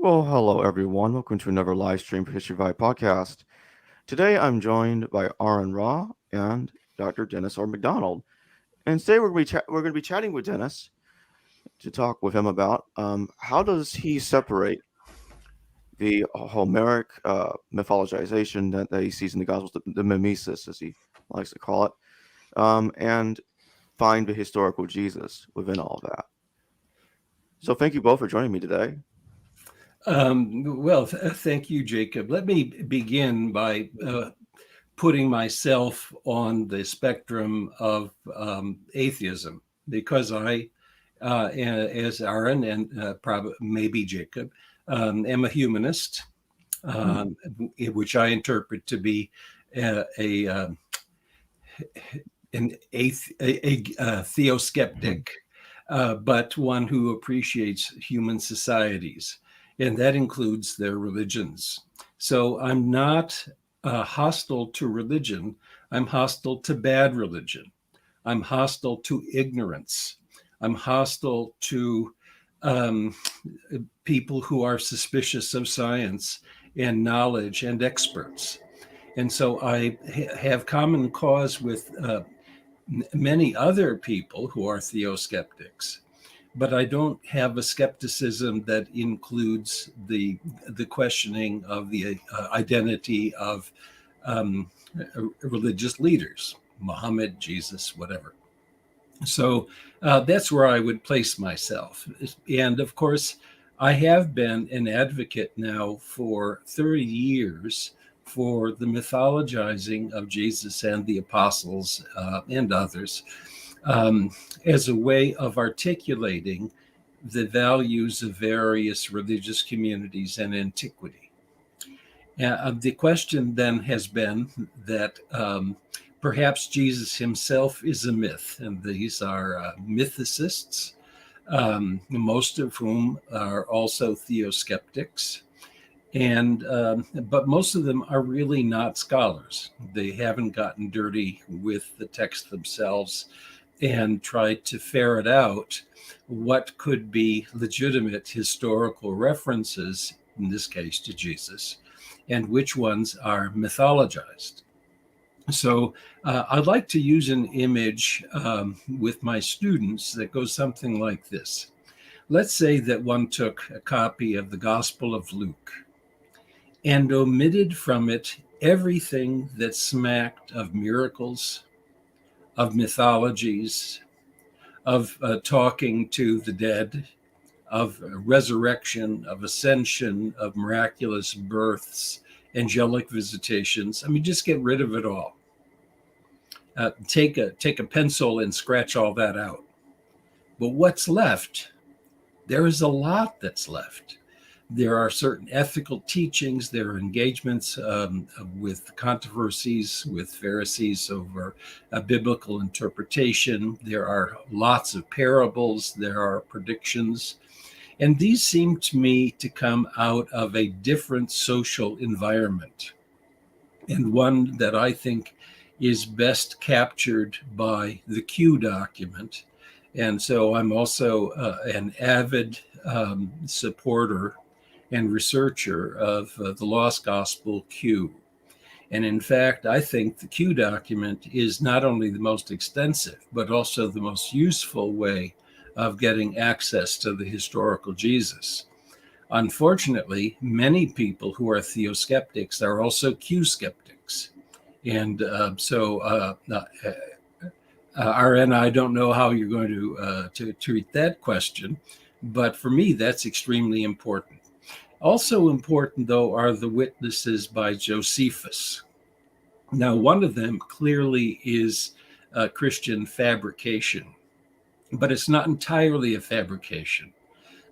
Well, hello everyone. Welcome to another live stream for History Vibe podcast. Today I'm joined by Aron Raw and Dr. Dennis or MacDonald. And today we're going to be chatting with Dennis to talk with him about how does he separate the Homeric mythologization that he sees in the Gospels, the mimesis as he likes to call it, and find the historical Jesus within all of that. So thank you both for joining me today. Thank you, Jacob. Let me begin by putting myself on the spectrum of atheism, because I, as Aron and probably maybe Jacob, am a humanist, which I interpret to be an theoskeptic, but one who appreciates human societies, and that includes their religions. So I'm not hostile to religion. I'm hostile to bad religion. I'm hostile to ignorance. I'm hostile to people who are suspicious of science and knowledge and experts. And so I have common cause with many other people who are theoskeptics, but I don't have a skepticism that includes the questioning of the identity of religious leaders, Muhammad, Jesus, whatever. So that's where I would place myself. And of course, I have been an advocate now for 30 years for the mythologizing of Jesus and the apostles and others as a way of articulating the values of various religious communities and antiquity. The question then has been that perhaps Jesus himself is a myth, and these are mythicists, most of whom are also theoskeptics. But most of them are really not scholars. They haven't gotten dirty with the text themselves and tried to ferret out what could be legitimate historical references, in this case to Jesus, and which ones are mythologized. So I'd like to use an image with my students that goes something like this. Let's say that one took a copy of the Gospel of Luke and omitted from it everything that smacked of miracles, of mythologies, of talking to the dead, of resurrection, of ascension, of miraculous births, angelic visitations. I mean, just get rid of it all. Take a pencil and scratch all that out. But what's left? There is a lot that's left. There are certain ethical teachings. There are engagements with controversies with Pharisees over a biblical interpretation. There are lots of parables. There are predictions. And these seem to me to come out of a different social environment, and one that I think is best captured by the Q document. And so I'm also an avid supporter and researcher of the Lost Gospel Q. And in fact, I think the Q document is not only the most extensive, but also the most useful way of getting access to the historical Jesus. Unfortunately, many people who are theoskeptics are also Q skeptics. And Aron, I don't know how you're going to treat that question, but for me, that's extremely important. Also important, though, are the witnesses by Josephus. Now, one of them clearly is Christian fabrication, but it's not entirely a fabrication.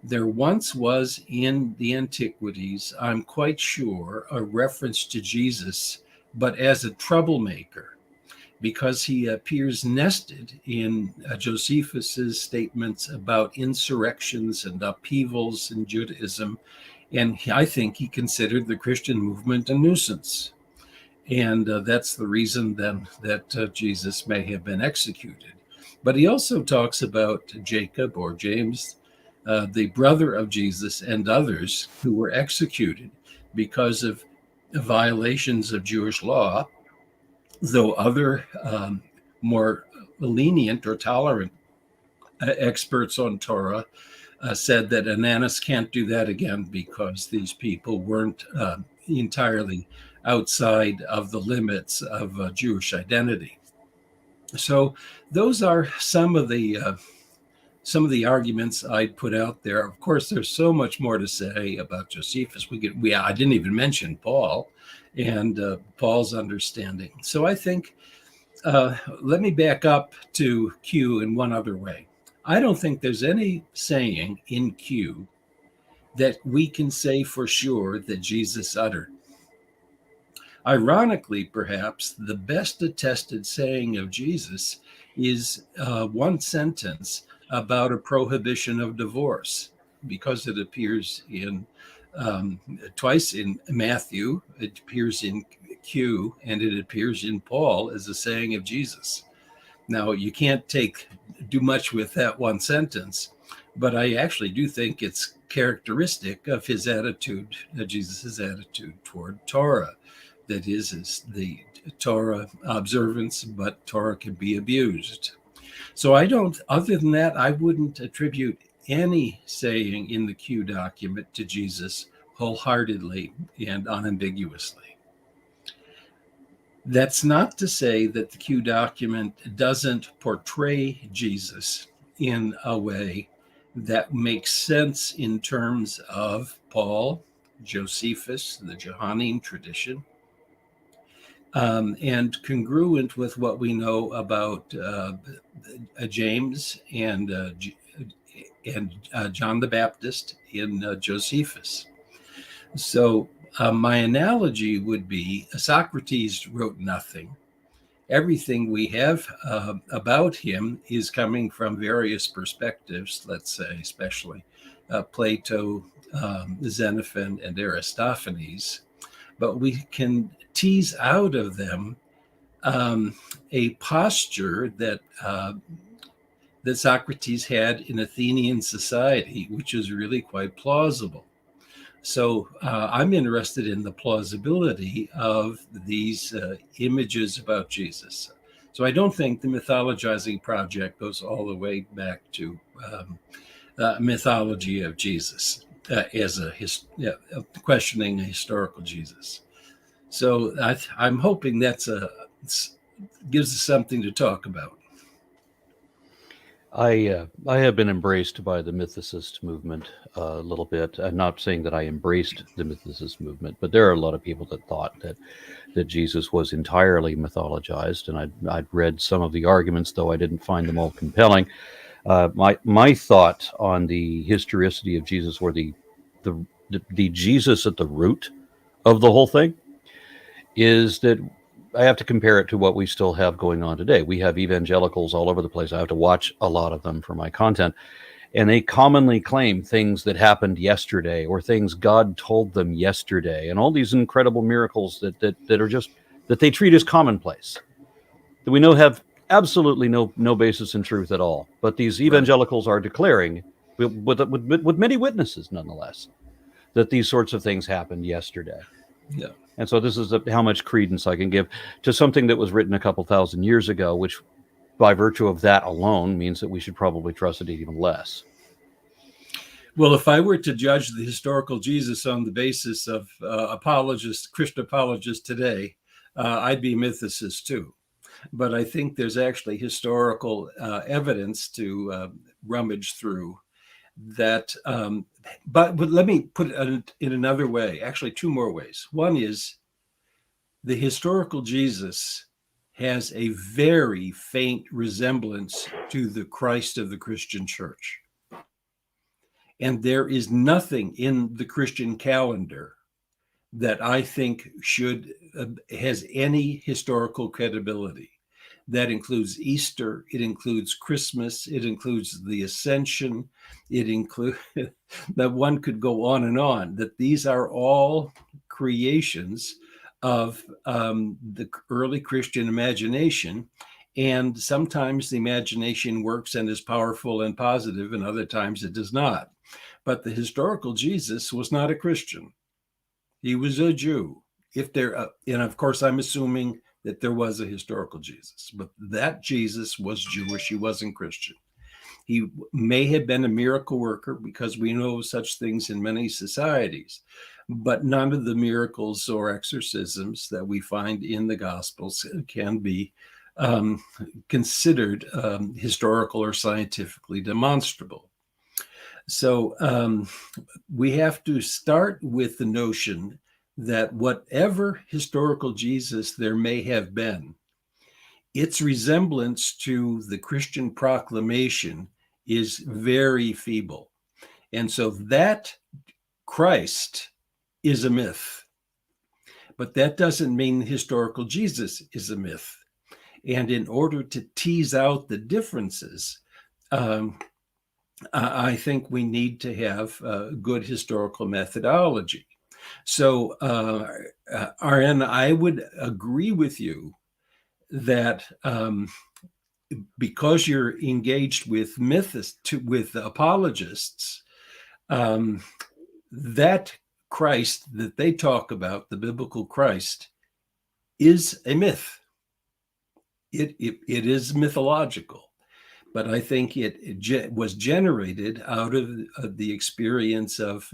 There once was in the antiquities, I'm quite sure, a reference to Jesus, but as a troublemaker, because he appears nested in Josephus's statements about insurrections and upheavals in Judaism. And I think he considered the Christian movement a nuisance. And that's the reason then that Jesus may have been executed. But he also talks about Jacob or James, the brother of Jesus, and others who were executed because of violations of Jewish law, though other more lenient or tolerant experts on Torah said that Ananus can't do that again because these people weren't entirely outside of the limits of Jewish identity. So those are some of the arguments I'd put out there. Of course, there's so much more to say about Josephus. I didn't even mention Paul and Paul's understanding. So I think let me back up to Q in one other way. I don't think there's any saying in Q that we can say for sure that Jesus uttered. Ironically, perhaps, the best attested saying of Jesus is one sentence about a prohibition of divorce, because it appears in twice in Matthew, it appears in Q, and it appears in Paul as a saying of Jesus. Now, you can't do much with that one sentence, but I actually do think it's characteristic of his attitude, Jesus's attitude toward Torah. That is the Torah observance, but Torah can be abused. So other than that, I wouldn't attribute any saying in the Q document to Jesus wholeheartedly and unambiguously. That's not to say that the Q document doesn't portray Jesus in a way that makes sense in terms of Paul, Josephus, the Johannine tradition, and congruent with what we know about James and John the Baptist in Josephus. So my analogy would be Socrates wrote nothing. Everything we have about him is coming from various perspectives, let's say, especially Plato, Xenophon, and Aristophanes. But we can tease out of them a posture that Socrates had in Athenian society, which is really quite plausible. So I'm interested in the plausibility of these images about Jesus. So I don't think the mythologizing project goes all the way back to mythology of Jesus as questioning a historical Jesus. So I'm hoping gives us something to talk about. I have been embraced by the mythicist movement a little bit. I'm not saying that I embraced the mythicist movement, but there are a lot of people that thought that Jesus was entirely mythologized, and I'd read some of the arguments, though I didn't find them all compelling. My thought on the historicity of Jesus, or the Jesus at the root of the whole thing, is that I have to compare it to what we still have going on today. We have evangelicals all over the place. I have to watch a lot of them for my content. And they commonly claim things that happened yesterday, or things God told them yesterday, and all these incredible miracles that are just, that they treat as commonplace, that we know have absolutely no basis in truth at all. But these evangelicals are declaring, with many witnesses nonetheless, that these sorts of things happened yesterday. Yeah. And so this is how much credence I can give to something that was written a couple thousand years ago, which by virtue of that alone means that we should probably trust it even less. Well, if I were to judge the historical Jesus on the basis of Krishna apologists today, I'd be mythicist too. But I think there's actually historical evidence to rummage through that. But let me put it in another way, actually two more ways. One is the historical Jesus has a very faint resemblance to the Christ of the Christian church. And there is nothing in the Christian calendar that I think has any historical credibility. That includes Easter, it includes Christmas, it includes the Ascension, it includes that one could go on and on, that these are all creations of the early Christian imagination. And sometimes the imagination works and is powerful and positive, and other times it does not. But the historical Jesus was not a Christian. He was a Jew. And of course, I'm assuming that there was a historical Jesus, but that Jesus was Jewish. He wasn't Christian. He may have been a miracle worker, because we know such things in many societies, but none of the miracles or exorcisms that we find in the Gospels can be considered historical or scientifically demonstrable. So we have to start with the notion that whatever historical Jesus there may have been, its resemblance to the Christian proclamation is very feeble. And so that Christ is a myth. But that doesn't mean historical Jesus is a myth. And in order to tease out the differences, I think we need to have good historical methodology. So, Aron, I would agree with you that because you're engaged with with apologists, that Christ that they talk about, the biblical Christ, is a myth. It is mythological. But I think it was generated out of the experience of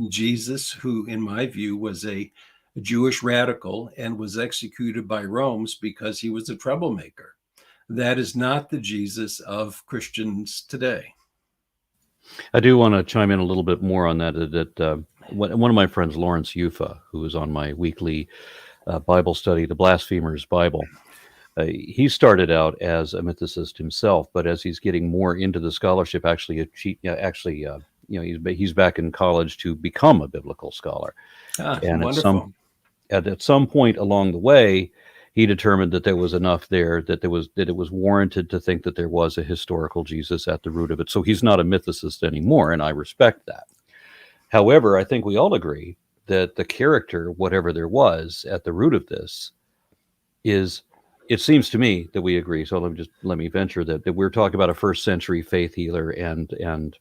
Jesus, who, in my view, was a Jewish radical and was executed by Rome because he was a troublemaker. That is not the Jesus of Christians today. I do want to chime in a little bit more on that. One of my friends, Lawrence Eufa, who was on my weekly Bible study, The Blasphemer's Bible, he started out as a mythicist himself, but as he's getting more into the scholarship, he's back in college to become a biblical scholar. And wonderful. At some point along the way, he determined that there was enough there that it was warranted to think that there was a historical Jesus at the root of it. So he's not a mythicist anymore, and I respect that. However, I think we all agree that the character, whatever there was at the root of this, is. It seems to me that we agree. So let me venture that we're talking about a first century faith healer and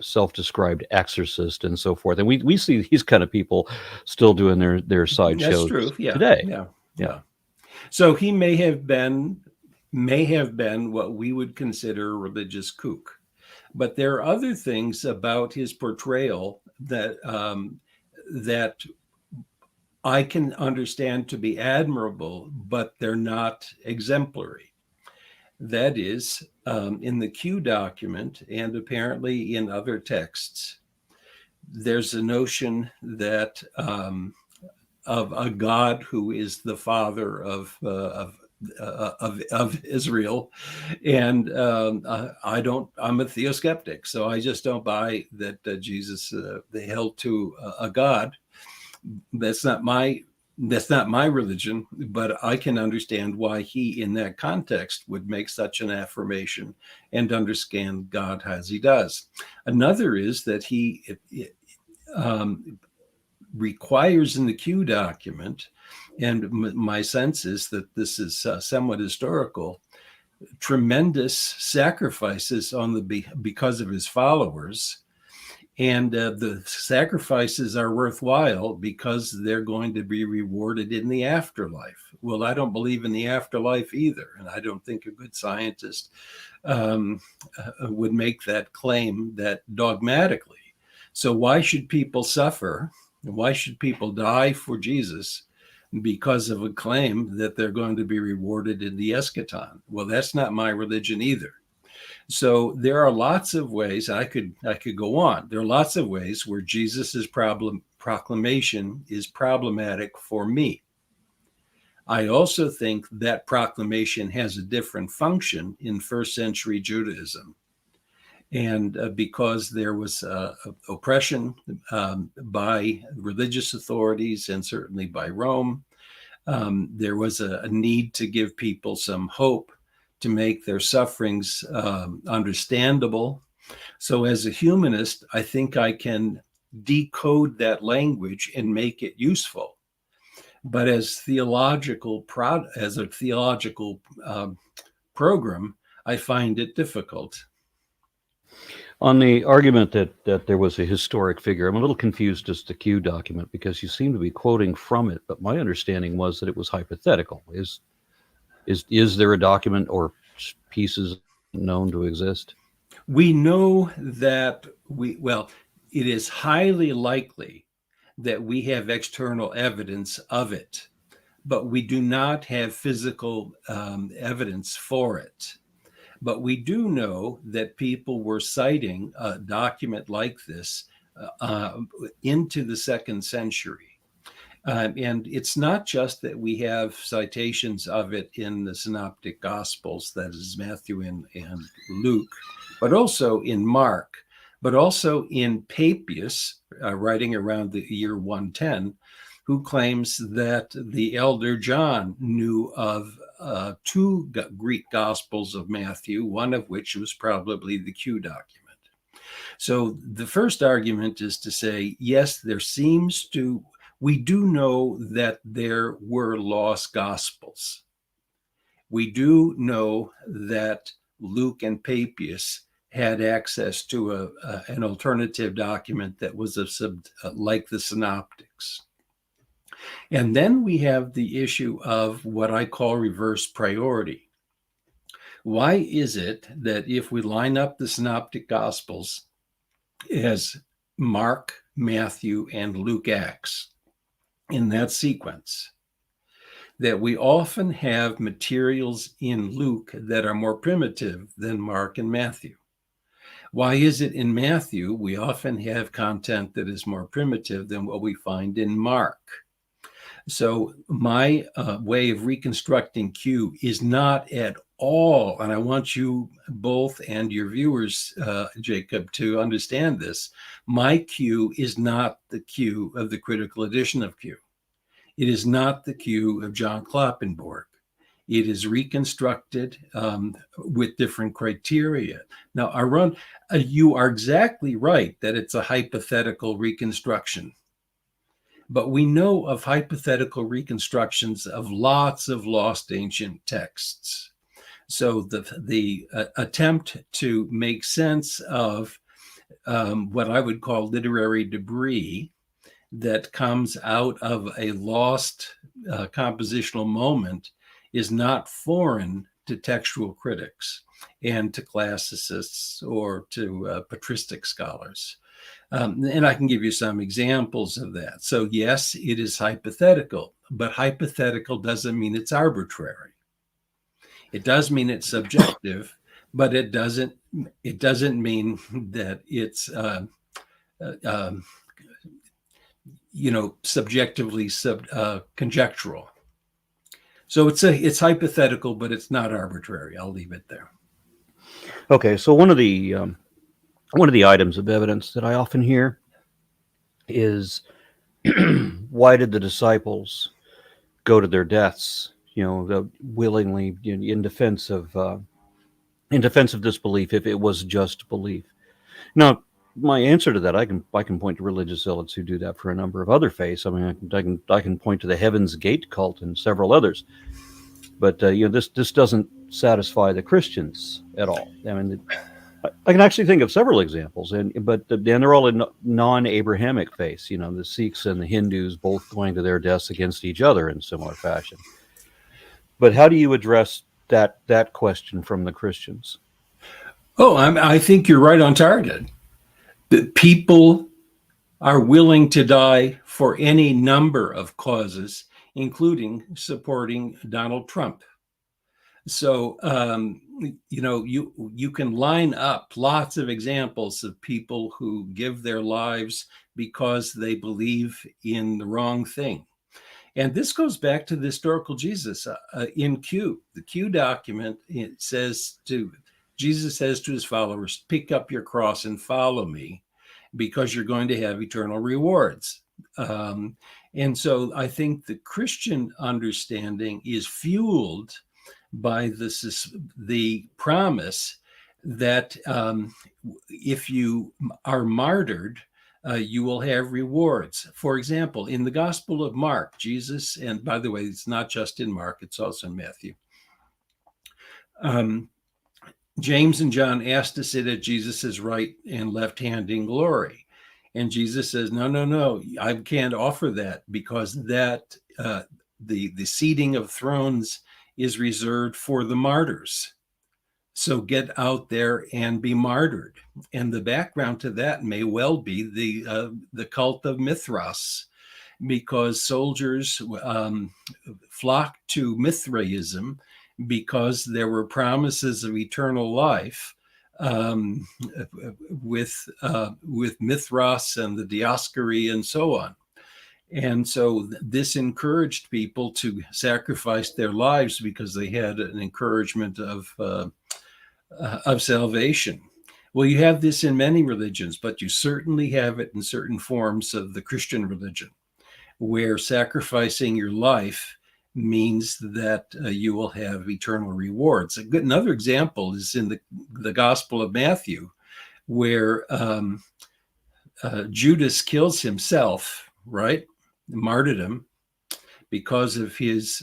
self-described exorcist and so forth. And we see these kind of people still doing their side That's shows true. Yeah. Today. Yeah. So he may have been what we would consider a religious kook. But there are other things about his portrayal that I can understand to be admirable, but they're not exemplary. That is, in the Q document and apparently in other texts, there's a notion that of a God who is the father of Israel, and I'm a theoskeptic, so I just don't buy that Jesus they held to a God. That's not my religion, but I can understand why he, in that context, would make such an affirmation and understand God as he does. Another is that he requires in the Q document, and my sense is that this is somewhat historical, tremendous sacrifices because of his followers. And the sacrifices are worthwhile because they're going to be rewarded in the afterlife. Well, I don't believe in the afterlife either. And I don't think a good scientist would make that claim that dogmatically. So why should people suffer? Why should people die for Jesus because of a claim that they're going to be rewarded in the eschaton? Well, that's not my religion either. So there are lots of ways I could go on. There are lots of ways where Jesus's proclamation is problematic for me. I also think that proclamation has a different function in first century Judaism. And because there was oppression by religious authorities and certainly by Rome, there was a need to give people some hope, to make their sufferings understandable. So as a humanist, I think I can decode that language and make it useful. But as a theological program, I find it difficult. On the argument that there was a historic figure, I'm a little confused as to the Q document because you seem to be quoting from it, but my understanding was that it was hypothetical. Is there a document or pieces known to exist? We know that it is highly likely that we have external evidence of it, but we do not have physical evidence for it. But we do know that people were citing a document like this into the 2nd century. And it's not just that we have citations of it in the Synoptic Gospels, that is Matthew and Luke, but also in Mark, but also in Papias, writing around the year 110, who claims that the elder John knew of 2 Greek Gospels of Matthew, one of which was probably the Q document. So the first argument is to say, yes, we do know that there were lost Gospels. We do know that Luke and Papias had access to an alternative document that was like the Synoptics. And then we have the issue of what I call reverse priority. Why is it that if we line up the Synoptic Gospels as Mark, Matthew, and Luke Acts in that sequence, that we often have materials in Luke that are more primitive than Mark and Matthew? Why is it in Matthew we often have content that is more primitive than what we find in Mark? So my way of reconstructing Q is not at all, and I want you both and your viewers, Jacob, to understand this. My Q is not the Q of the critical edition of Q. It is not the Q of John Kloppenborg. It is reconstructed with different criteria. Now, Aron, you are exactly right that it's a hypothetical reconstruction. But we know of hypothetical reconstructions of lots of lost ancient texts. So the attempt to make sense of what I would call literary debris that comes out of a lost compositional moment is not foreign to textual critics and to classicists or to patristic scholars. And I can give you some examples of that. So yes, it is hypothetical, but hypothetical doesn't mean it's arbitrary. It does mean it's subjective, but it doesn't mean that it's subjectively conjectural. So it's hypothetical, but it's not arbitrary. I'll leave it there. Okay, so one of the items of evidence that I often hear is why did the disciples go to their deaths? Willingly in defense of disbelief if it was just belief. Now, my answer to that, I can point to religious zealots who do that for a number of other faiths. I mean, I can point to the Heaven's Gate cult and several others. But this doesn't satisfy the Christians at all. I mean, I can actually think of several examples, but they're all in non-Abrahamic faiths. The Sikhs and the Hindus both going to their deaths against each other in similar fashion. But how do you address that question from the Christians? Oh, I think you're right on target. That people are willing to die for any number of causes, including supporting Donald Trump. So, you can line up lots of examples of people who give their lives because they believe in the wrong thing. And this goes back to the historical Jesus in Q. The Q document, Jesus says to his followers, pick up your cross and follow me because you're going to have eternal rewards. And so I think the Christian understanding is fueled by the promise that if you are martyred, you will have rewards. For example, in the Gospel of Mark, Jesus, and by the way, it's not just in Mark, it's also in Matthew. James and John asked to sit at Jesus's right and left hand in glory. And Jesus says, no, I can't offer that, because that the seating of thrones is reserved for the martyrs. So get out there and be martyred. And the background to that may well be the cult of Mithras, because soldiers flocked to Mithraism because there were promises of eternal life with Mithras and the Dioscuri and so on. And so this encouraged people to sacrifice their lives because they had an encouragement of salvation. Well, you have this in many religions, but you certainly have it in certain forms of the Christian religion, where sacrificing your life means that you will have eternal rewards. Another example is in the Gospel of Matthew, where Judas kills himself, right? Martyrdom, because of his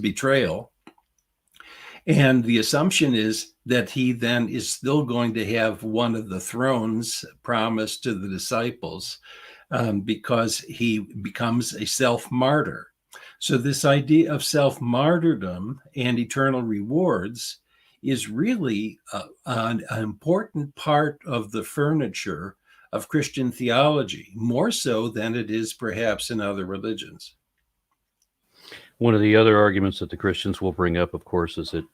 betrayal. And the assumption is that he then is still going to have one of the thrones promised to the disciples, because he becomes a self-martyr. So this idea of self-martyrdom and eternal rewards is really an important part of the furniture of Christian theology, more so than it is perhaps in other religions. One of the other arguments that the Christians will bring up, of course, is that,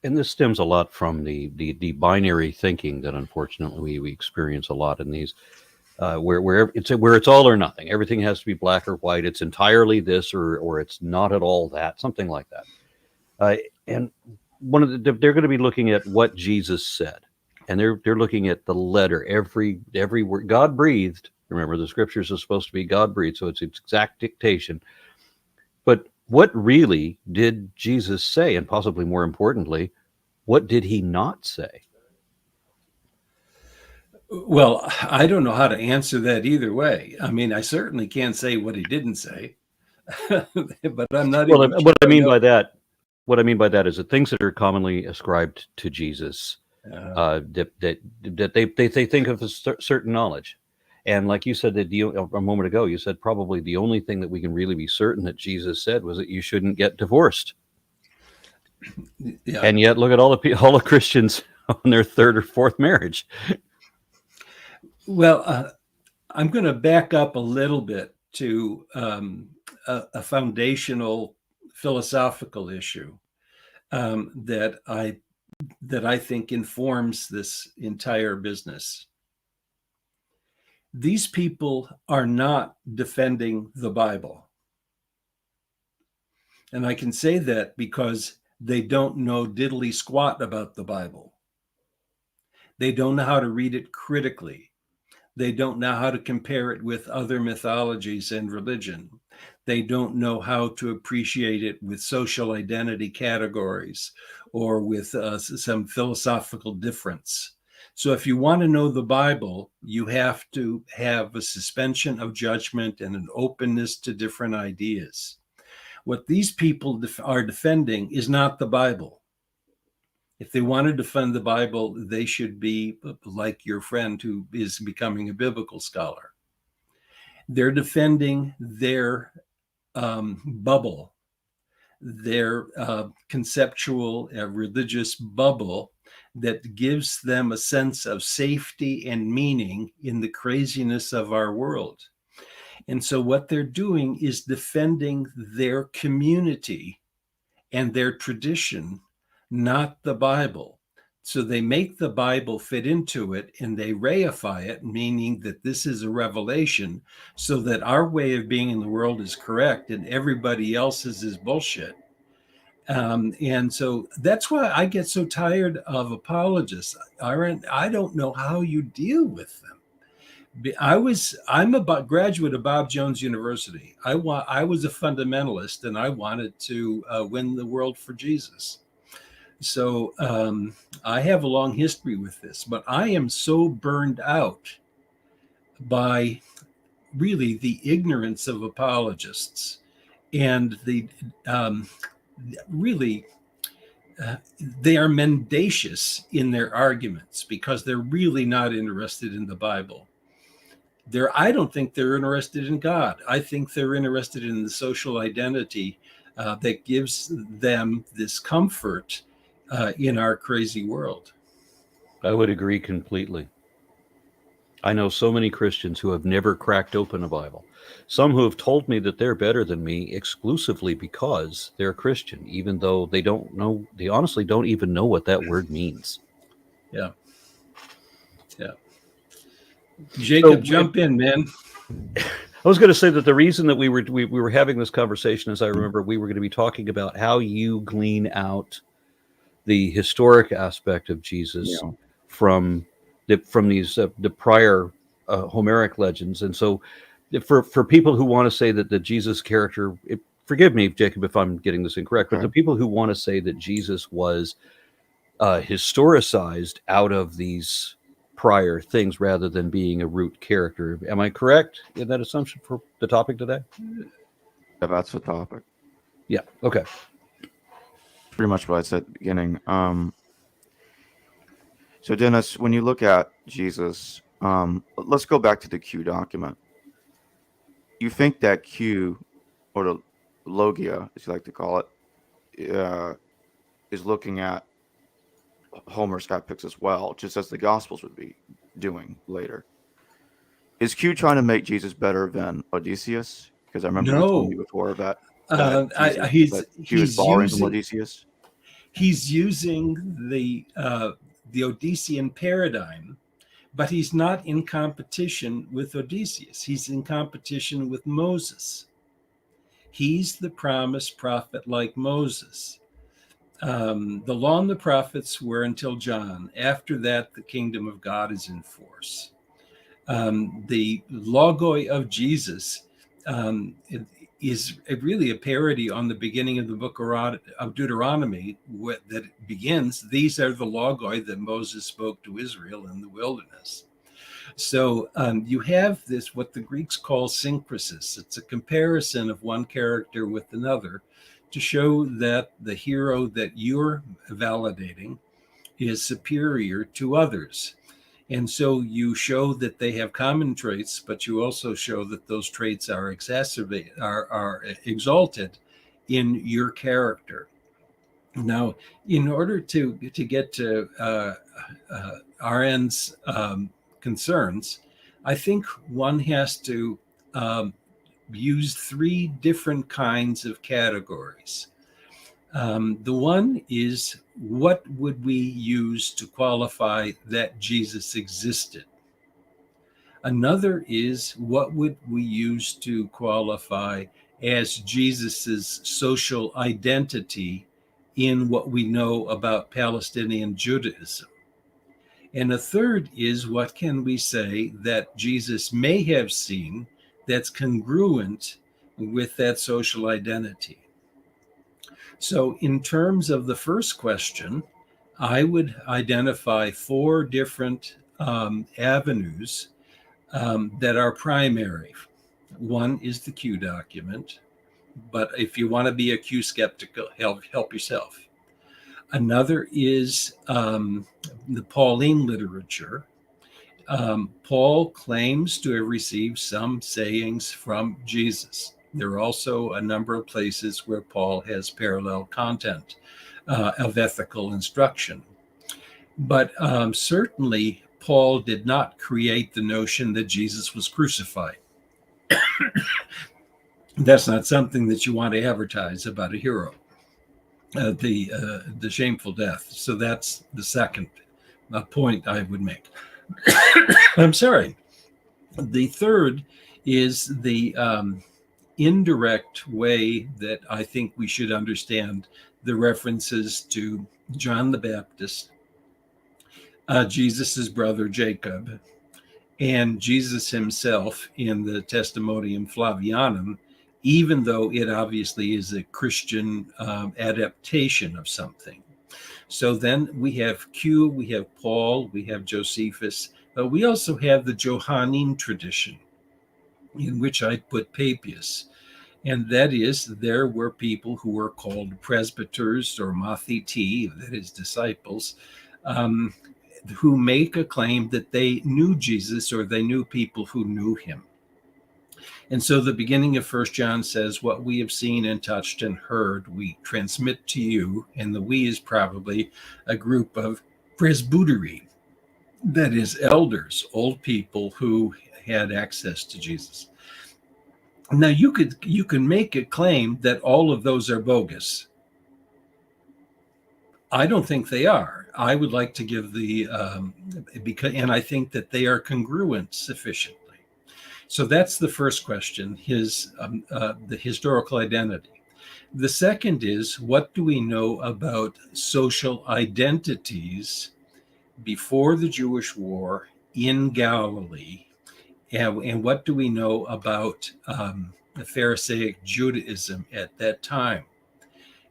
and this stems a lot from the binary thinking that unfortunately we experience a lot in these, where it's all or nothing. Everything has to be black or white. It's entirely this or it's not at all that, something like that. And they're going to be looking at what Jesus said, and they're looking at the letter, every word. God breathed. Remember, the scriptures are supposed to be God breathed, so it's exact dictation. But what really did Jesus say? And possibly more importantly, what did he not say? Well, I don't know how to answer that either way. I mean, I certainly can't say what he didn't say, but I'm not even sure. What I mean by that is that things that are commonly ascribed to Jesus, that they think of as certain knowledge. And like you said a moment ago, you said probably the only thing that we can really be certain that Jesus said was that you shouldn't get divorced. Yeah. And yet, look at all the Christians on their third or fourth marriage. Well, I'm going to back up a little bit to a foundational philosophical issue that I think informs this entire business. These people are not defending the Bible. And I can say that because they don't know diddly squat about the Bible. They don't know how to read it critically. They don't know how to compare it with other mythologies and religion. They don't know how to appreciate it with social identity categories or with some philosophical difference. So if you want to know the Bible, you have to have a suspension of judgment and an openness to different ideas. What these people are defending is not the Bible. If they want to defend the Bible, they should be like your friend who is becoming a biblical scholar. They're defending their bubble, their conceptual religious bubble that gives them a sense of safety and meaning in the craziness of our world. And so what they're doing is defending their community and their tradition, not the Bible. So they make the Bible fit into it and they reify it, meaning that this is a revelation so that our way of being in the world is correct and everybody else's is bullshit. And so that's why I get so tired of apologists. Aron, I don't know how you deal with them. I'm a graduate of Bob Jones University. I was a fundamentalist and I wanted to win the world for Jesus. So I have a long history with this, but I am so burned out by really the ignorance of apologists and the really they are mendacious in their arguments because they're really not interested in the Bible. I don't think they're interested in God. I think they're interested in the social identity that gives them this comfort in our crazy world. I would agree completely. I know so many Christians who have never cracked open a Bible. Some who have told me that they're better than me exclusively because they're Christian, even though they honestly don't even know what that word means. Yeah. Jacob, jump in, man. I was going to say that the reason that we were having this conversation is I remember we were going to be talking about how you glean out the historic aspect of Jesus from these the prior Homeric legends, and so for people who want to say that the Jesus character, forgive me, Jacob, if I'm getting this incorrect, but the people who want to say that Jesus was historicized out of these prior things rather than being a root character. Am I correct in that assumption for the topic today? Yeah, that's the topic. Yeah. Okay. Pretty much what I said at the beginning. So Dennis, when you look at Jesus, let's go back to the Q document. You think that Q, or the Logia, as you like to call it, is looking at Homer's epics as well, just as the Gospels would be doing later. Is Q trying to make Jesus better than Odysseus? Because I remember you told me before that Q is borrowing from Odysseus. He's using the Odyssean paradigm, but he's not in competition with Odysseus. He's in competition with Moses. He's the promised prophet like Moses. The law and the prophets were until John. After that, the kingdom of God is in force. The logoi of Jesus is really a parody on the beginning of the book of Deuteronomy that begins, these are the logoi that Moses spoke to Israel in the wilderness. So you have this, what the Greeks call synkresis. It's a comparison of one character with another to show that the hero that you're validating is superior to others. And so you show that they have common traits, but you also show that those traits are are exalted in your character. Now, in order to get to Aron's concerns, I think one has to use three different kinds of categories. The one is, what would we use to qualify that Jesus existed? Another is, what would we use to qualify as Jesus's social identity in what we know about Palestinian Judaism? And a third is, what can we say that Jesus may have seen that's congruent with that social identity? So in terms of the first question, I would identify four different avenues that are primary. One is the Q document, but if you want to be a Q skeptical, help yourself. Another is the Pauline literature. Paul claims to have received some sayings from Jesus. There are also a number of places where Paul has parallel content of ethical instruction. But certainly, Paul did not create the notion that Jesus was crucified. That's not something that you want to advertise about a hero, the shameful death. So that's the second point I would make. I'm sorry. The third is the indirect way that I think we should understand the references to John the Baptist, Jesus's brother Jacob, and Jesus himself in the Testimonium Flavianum, even though it obviously is a Christian adaptation of something. So then we have Q, we have Paul, we have Josephus, but we also have the Johannine tradition, in which I put Papias. And that is, there were people who were called presbyters or mathiti, that is, disciples, um, who make a claim that they knew Jesus or they knew people who knew him. And so the beginning of 1 John says, what we have seen and touched and heard, we transmit to you. And the we is probably a group of presbyteri, that is, elders, old people who had access to Jesus. Now, you can make a claim that all of those are bogus. I don't think they are. I would like to give and I think that they are congruent sufficiently. So that's the first question, the historical identity. The second is, what do we know about social identities before the Jewish war in Galilee? And what do we know about the Pharisaic Judaism at that time?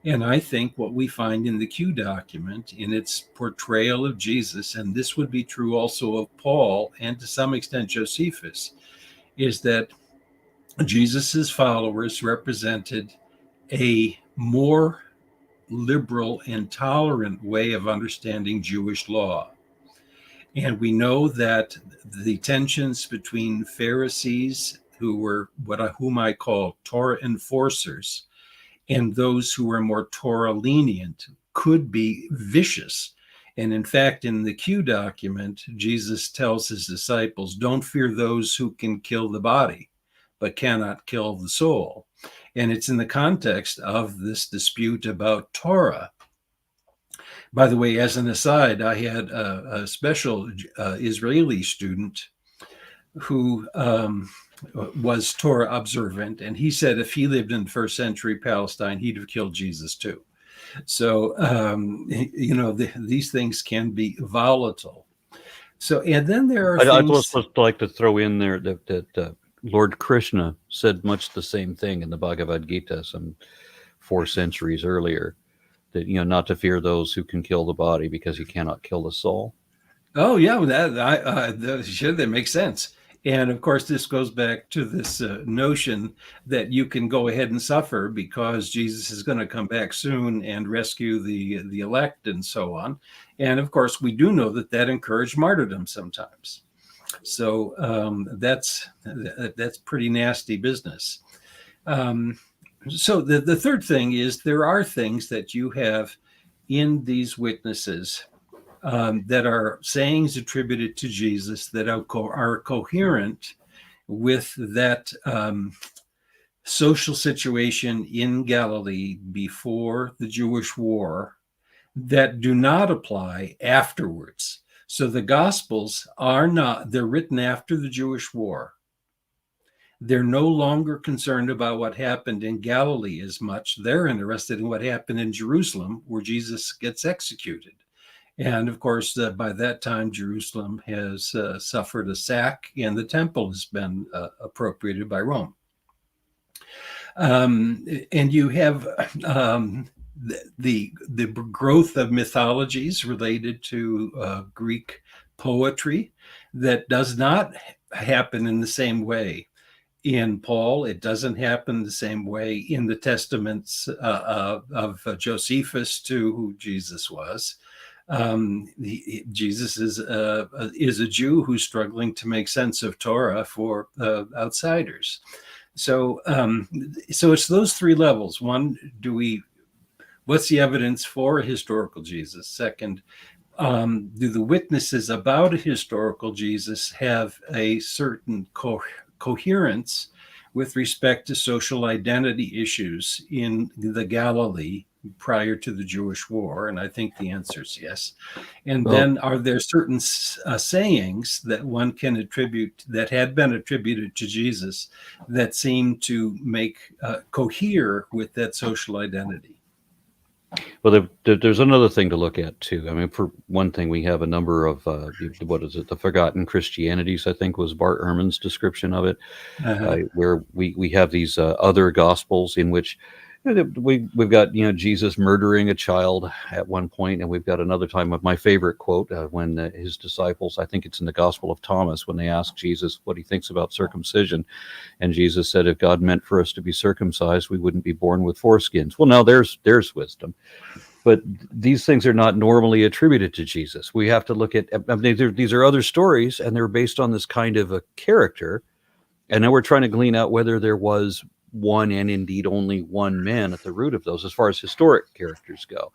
And I think what we find in the Q document, in its portrayal of Jesus, and this would be true also of Paul and to some extent Josephus, is that Jesus's followers represented a more liberal and tolerant way of understanding Jewish law. And we know that the tensions between Pharisees, whom I call Torah enforcers, and those who were more Torah lenient could be vicious. And in fact, in the Q document, Jesus tells his disciples, don't fear those who can kill the body, but cannot kill the soul. And it's in the context of this dispute about Torah. By the way, as an aside, I had a special Israeli student who was Torah observant, and he said if he lived in first century Palestine, he'd have killed Jesus too. So, these things can be volatile. So, and then there are I'd also like to throw in there that Lord Krishna said much the same thing in the Bhagavad Gita some 4 centuries earlier, that, not to fear those who can kill the body because you cannot kill the soul. Oh, yeah, that makes sense. And of course, this goes back to this notion that you can go ahead and suffer because Jesus is going to come back soon and rescue the elect and so on. And of course, we do know that encouraged martyrdom sometimes. So that's pretty nasty business. So the third thing is, there are things that you have in these witnesses that are sayings attributed to Jesus that are coherent with that social situation in Galilee before the Jewish war that do not apply afterwards. So the Gospels they're written after the Jewish war. They're no longer concerned about what happened in Galilee as much. They're interested in what happened in Jerusalem, where Jesus gets executed. And of course, by that time, Jerusalem has suffered a sack, and the temple has been appropriated by Rome. And you have the growth of mythologies related to Greek poetry that does not happen in the same way in Paul. It doesn't happen the same way in the testaments of Josephus to who Jesus was. Jesus is a Jew who's struggling to make sense of Torah for outsiders. So it's those 3 levels. One, what's the evidence for a historical Jesus? Second, do the witnesses about a historical Jesus have a certain coherence with respect to social identity issues in the Galilee prior to the Jewish war? And I think the answer is yes. And then, are there certain sayings that one can attribute, that had been attributed to Jesus, that seem to make cohere with that social identity? Well, there's another thing to look at too. I mean, for one thing, we have a number of the Forgotten Christianities, I think was Bart Ehrman's description of it, where we have these other gospels in which We've got Jesus murdering a child at one point, and we've got another time of my favorite quote when his disciples, I think it's in the Gospel of Thomas, when they ask Jesus what he thinks about circumcision, and Jesus said, "If God meant for us to be circumcised, we wouldn't be born with foreskins." Well, now there's wisdom, but these things are not normally attributed to Jesus. We have to look at, I mean, these are other stories, and they're based on this kind of a character, and now we're trying to glean out whether there was one and indeed only one man at the root of those as far as historic characters go.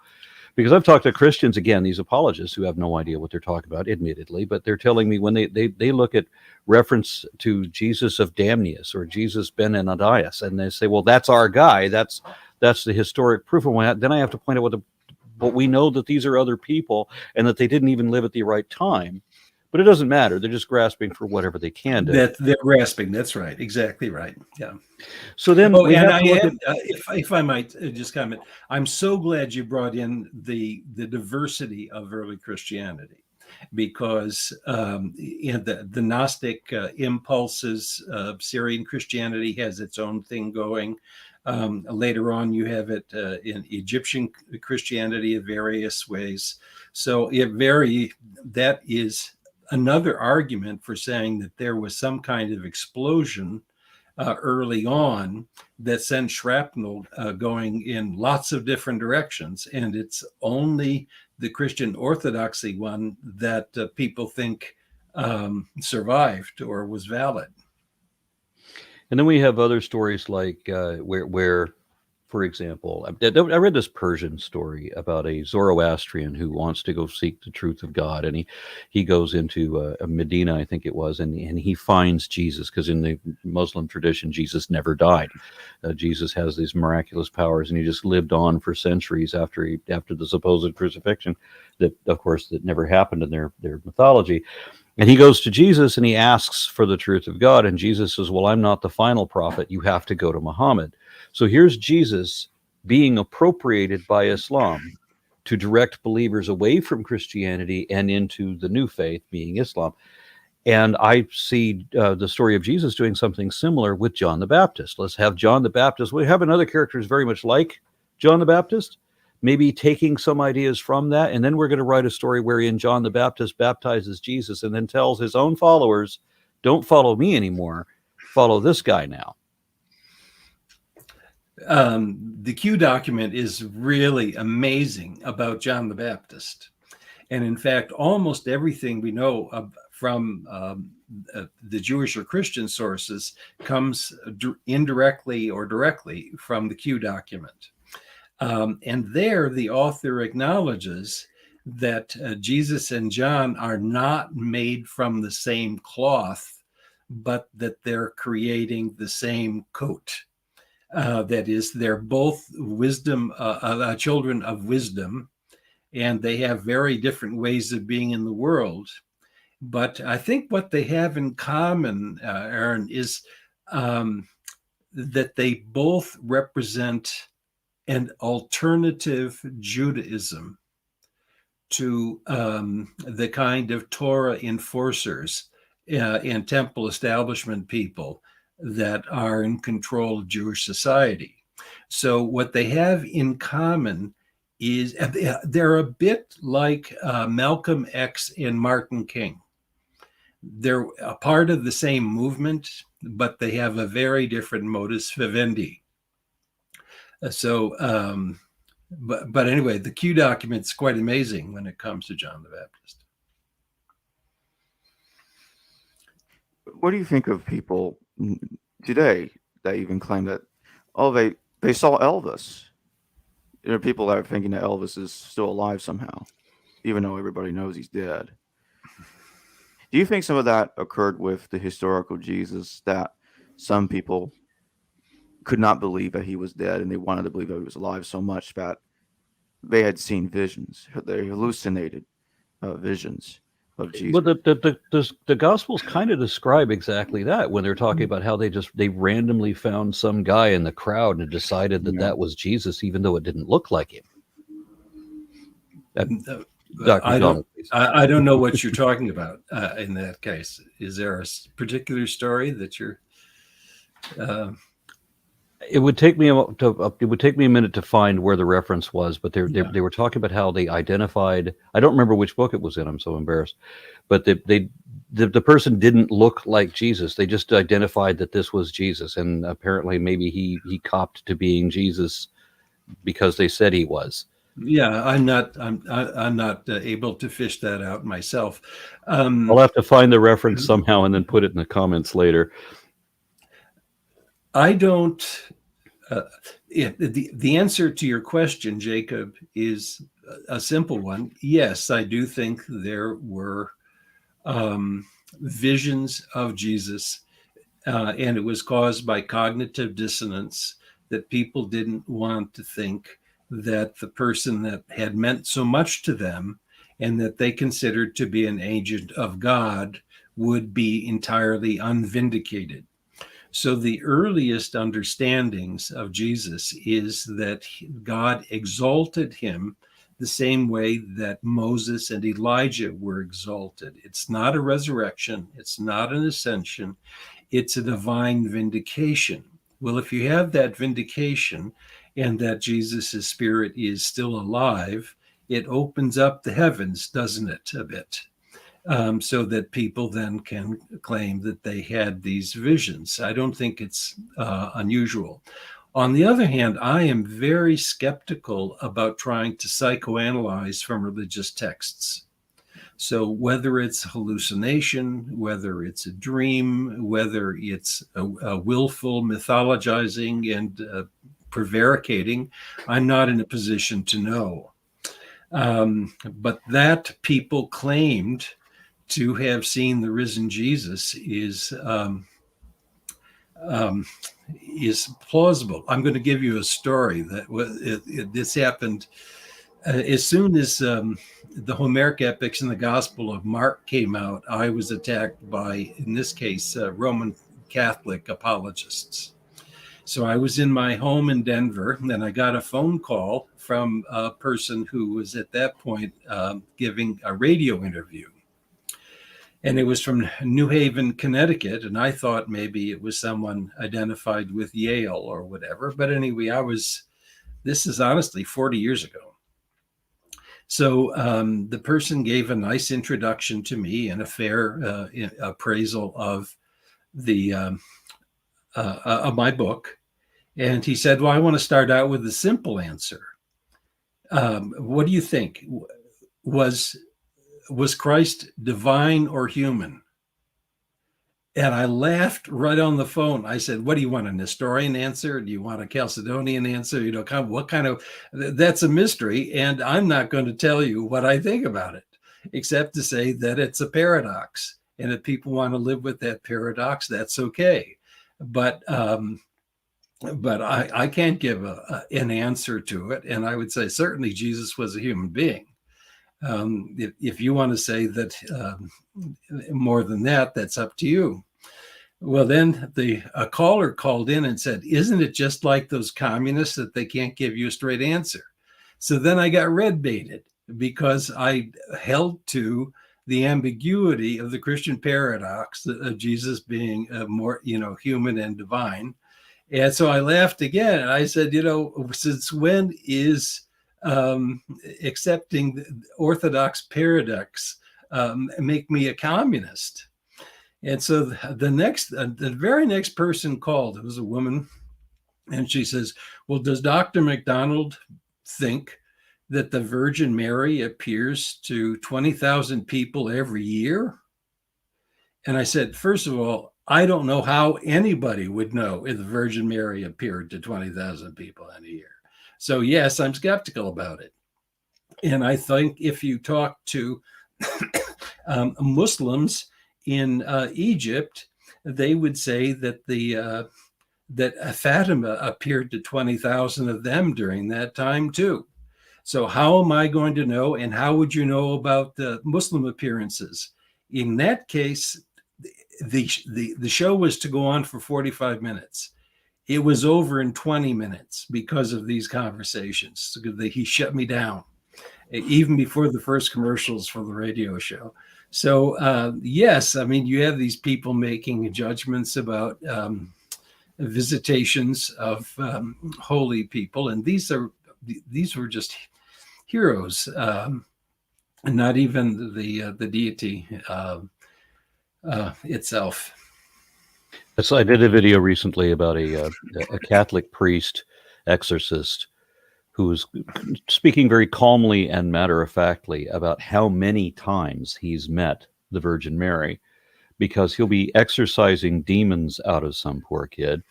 Because I've talked to Christians, again, these apologists who have no idea what they're talking about, admittedly, but they're telling me when they look at reference to Jesus of Damnius or Jesus ben Ananias, and they say, well, that's our guy, that's the historic proof of that. Then I have to point out what we know, that these are other people and that they didn't even live at the right time. But it doesn't matter. They're just grasping for whatever they can do. They're grasping. That's right. Exactly right. Yeah. So then, if I might just comment, I'm so glad you brought in the diversity of early Christianity, because in the Gnostic impulses, Syrian Christianity has its own thing going. Later on, you have it in Egyptian Christianity in various ways. So that is another argument for saying that there was some kind of explosion early on that sent shrapnel going in lots of different directions. And it's only the Christian Orthodoxy one that people think survived or was valid. And then we have other stories like where, for example, I read this Persian story about a Zoroastrian who wants to go seek the truth of God, and he goes into Medina, I think it was, and he finds Jesus, because in the Muslim tradition, Jesus never died. Jesus has these miraculous powers, and he just lived on for centuries after the supposed crucifixion, that of course that never happened in their mythology. And he goes to Jesus and he asks for the truth of God, and Jesus says, well, I'm not the final prophet. You have to go to Muhammad. So here's Jesus being appropriated by Islam to direct believers away from Christianity and into the new faith, being Islam. And I see the story of Jesus doing something similar with John the Baptist. Let's have John the Baptist. We have another character who's very much like John the Baptist, maybe taking some ideas from that. And then we're going to write a story wherein John the Baptist baptizes Jesus and then tells his own followers, don't follow me anymore, follow this guy now. The Q document is really amazing about John the Baptist. And in fact, almost everything we know from the Jewish or Christian sources comes indirectly or directly from the Q document. And there, the author acknowledges that Jesus and John are not made from the same cloth, but that they're creating the same coat. That is, they're both children of wisdom, and they have very different ways of being in the world. But I think what they have in common, Aron, is that they both represent an alternative Judaism to the kind of Torah enforcers and temple establishment people that are in control of Jewish society. So what they have in common is they're a bit like Malcolm X and Martin King. They're a part of the same movement, but they have a very different modus vivendi. So, but anyway, the Q document's quite amazing when it comes to John the Baptist. What do you think of people today that even claim that, oh, they saw Elvis? There are people that are thinking that Elvis is still alive somehow, even though everybody knows he's dead. Do you think some of that occurred with the historical Jesus, that some people could not believe that he was dead and they wanted to believe that he was alive so much that they had seen visions, they hallucinated visions of Jesus? Well, the Gospels kind of describe exactly that when they're talking about how they randomly found some guy in the crowd and decided that was Jesus, even though it didn't look like him. I don't know what you're talking about in that case. Is there a particular story that you're? It would take me it would take me a minute to find where the reference was, but they were talking about how they identified. I don't remember which book it was in. I'm so embarrassed, but the person didn't look like Jesus. They just identified that this was Jesus, and apparently maybe he copped to being Jesus because they said he was. Yeah, I'm not able to fish that out myself. I'll have to find the reference somehow and then put it in the comments later. I don't. The answer to your question, Jacob, is a simple one. Yes, I do think there were visions of Jesus, and it was caused by cognitive dissonance, that people didn't want to think that the person that had meant so much to them and that they considered to be an agent of God would be entirely unvindicated. So the earliest understandings of Jesus is that God exalted him the same way that Moses and Elijah were exalted. It's not a resurrection. It's not an ascension. It's a divine vindication. Well, if you have that vindication and that Jesus' spirit is still alive, it opens up the heavens, doesn't it, a bit? So that people then can claim that they had these visions. I don't think it's unusual. On the other hand, I am very skeptical about trying to psychoanalyze from religious texts. So whether it's hallucination, whether it's a dream, whether it's a willful mythologizing and prevaricating, I'm not in a position to know. But that people claimed to have seen the risen Jesus is plausible. I'm going to give you a story that this happened as soon as the Homeric epics and the Gospel of Mark came out. I was attacked by, in this case, Roman Catholic apologists. So I was in my home in Denver, and then I got a phone call from a person who was at that point giving a radio interview. And it was from New Haven, Connecticut. And I thought maybe it was someone identified with Yale or whatever. But anyway, this is honestly 40 years ago. So the person gave a nice introduction to me and a fair appraisal of of my book. And he said, well, I want to start out with a simple answer. What do you think? Was Christ divine or human? And I laughed right on the phone. I said, what do you want, a Nestorian answer? Do you want a Chalcedonian answer? You know, what kind of, that's a mystery. And I'm not going to tell you what I think about it, except to say that it's a paradox. And if people want to live with that paradox, that's okay. But I can't give an answer to it. And I would say certainly Jesus was a human being. If you want to say that more than that, that's up to you. Well, then a caller called in and said, isn't it just like those communists that they can't give you a straight answer? So then I got red baited because I held to the ambiguity of the Christian paradox of Jesus being more, human and divine. And so I laughed again. And I said, since when is accepting the orthodox paradox make me a communist? And so the very next person called, it was a woman, and she says, well, does Dr. MacDonald think that the Virgin Mary appears to 20,000 people every year? And I said, first of all, I don't know how anybody would know if the Virgin Mary appeared to 20,000 people in a year. So yes, I'm skeptical about it. And I think if you talk to Muslims in Egypt, they would say that that Fatima appeared to 20,000 of them during that time too. So how am I going to know? And how would you know about the Muslim appearances? In that case, the show was to go on for 45 minutes. It was over in 20 minutes because of these conversations. He shut me down even before the first commercials for the radio show. So yes, I mean, you have these people making judgments about visitations of holy people, and these were just heroes, and not even the deity itself. So I did a video recently about a Catholic priest exorcist who was speaking very calmly and matter-of-factly about how many times he's met the Virgin Mary, because he'll be exorcising demons out of some poor kid,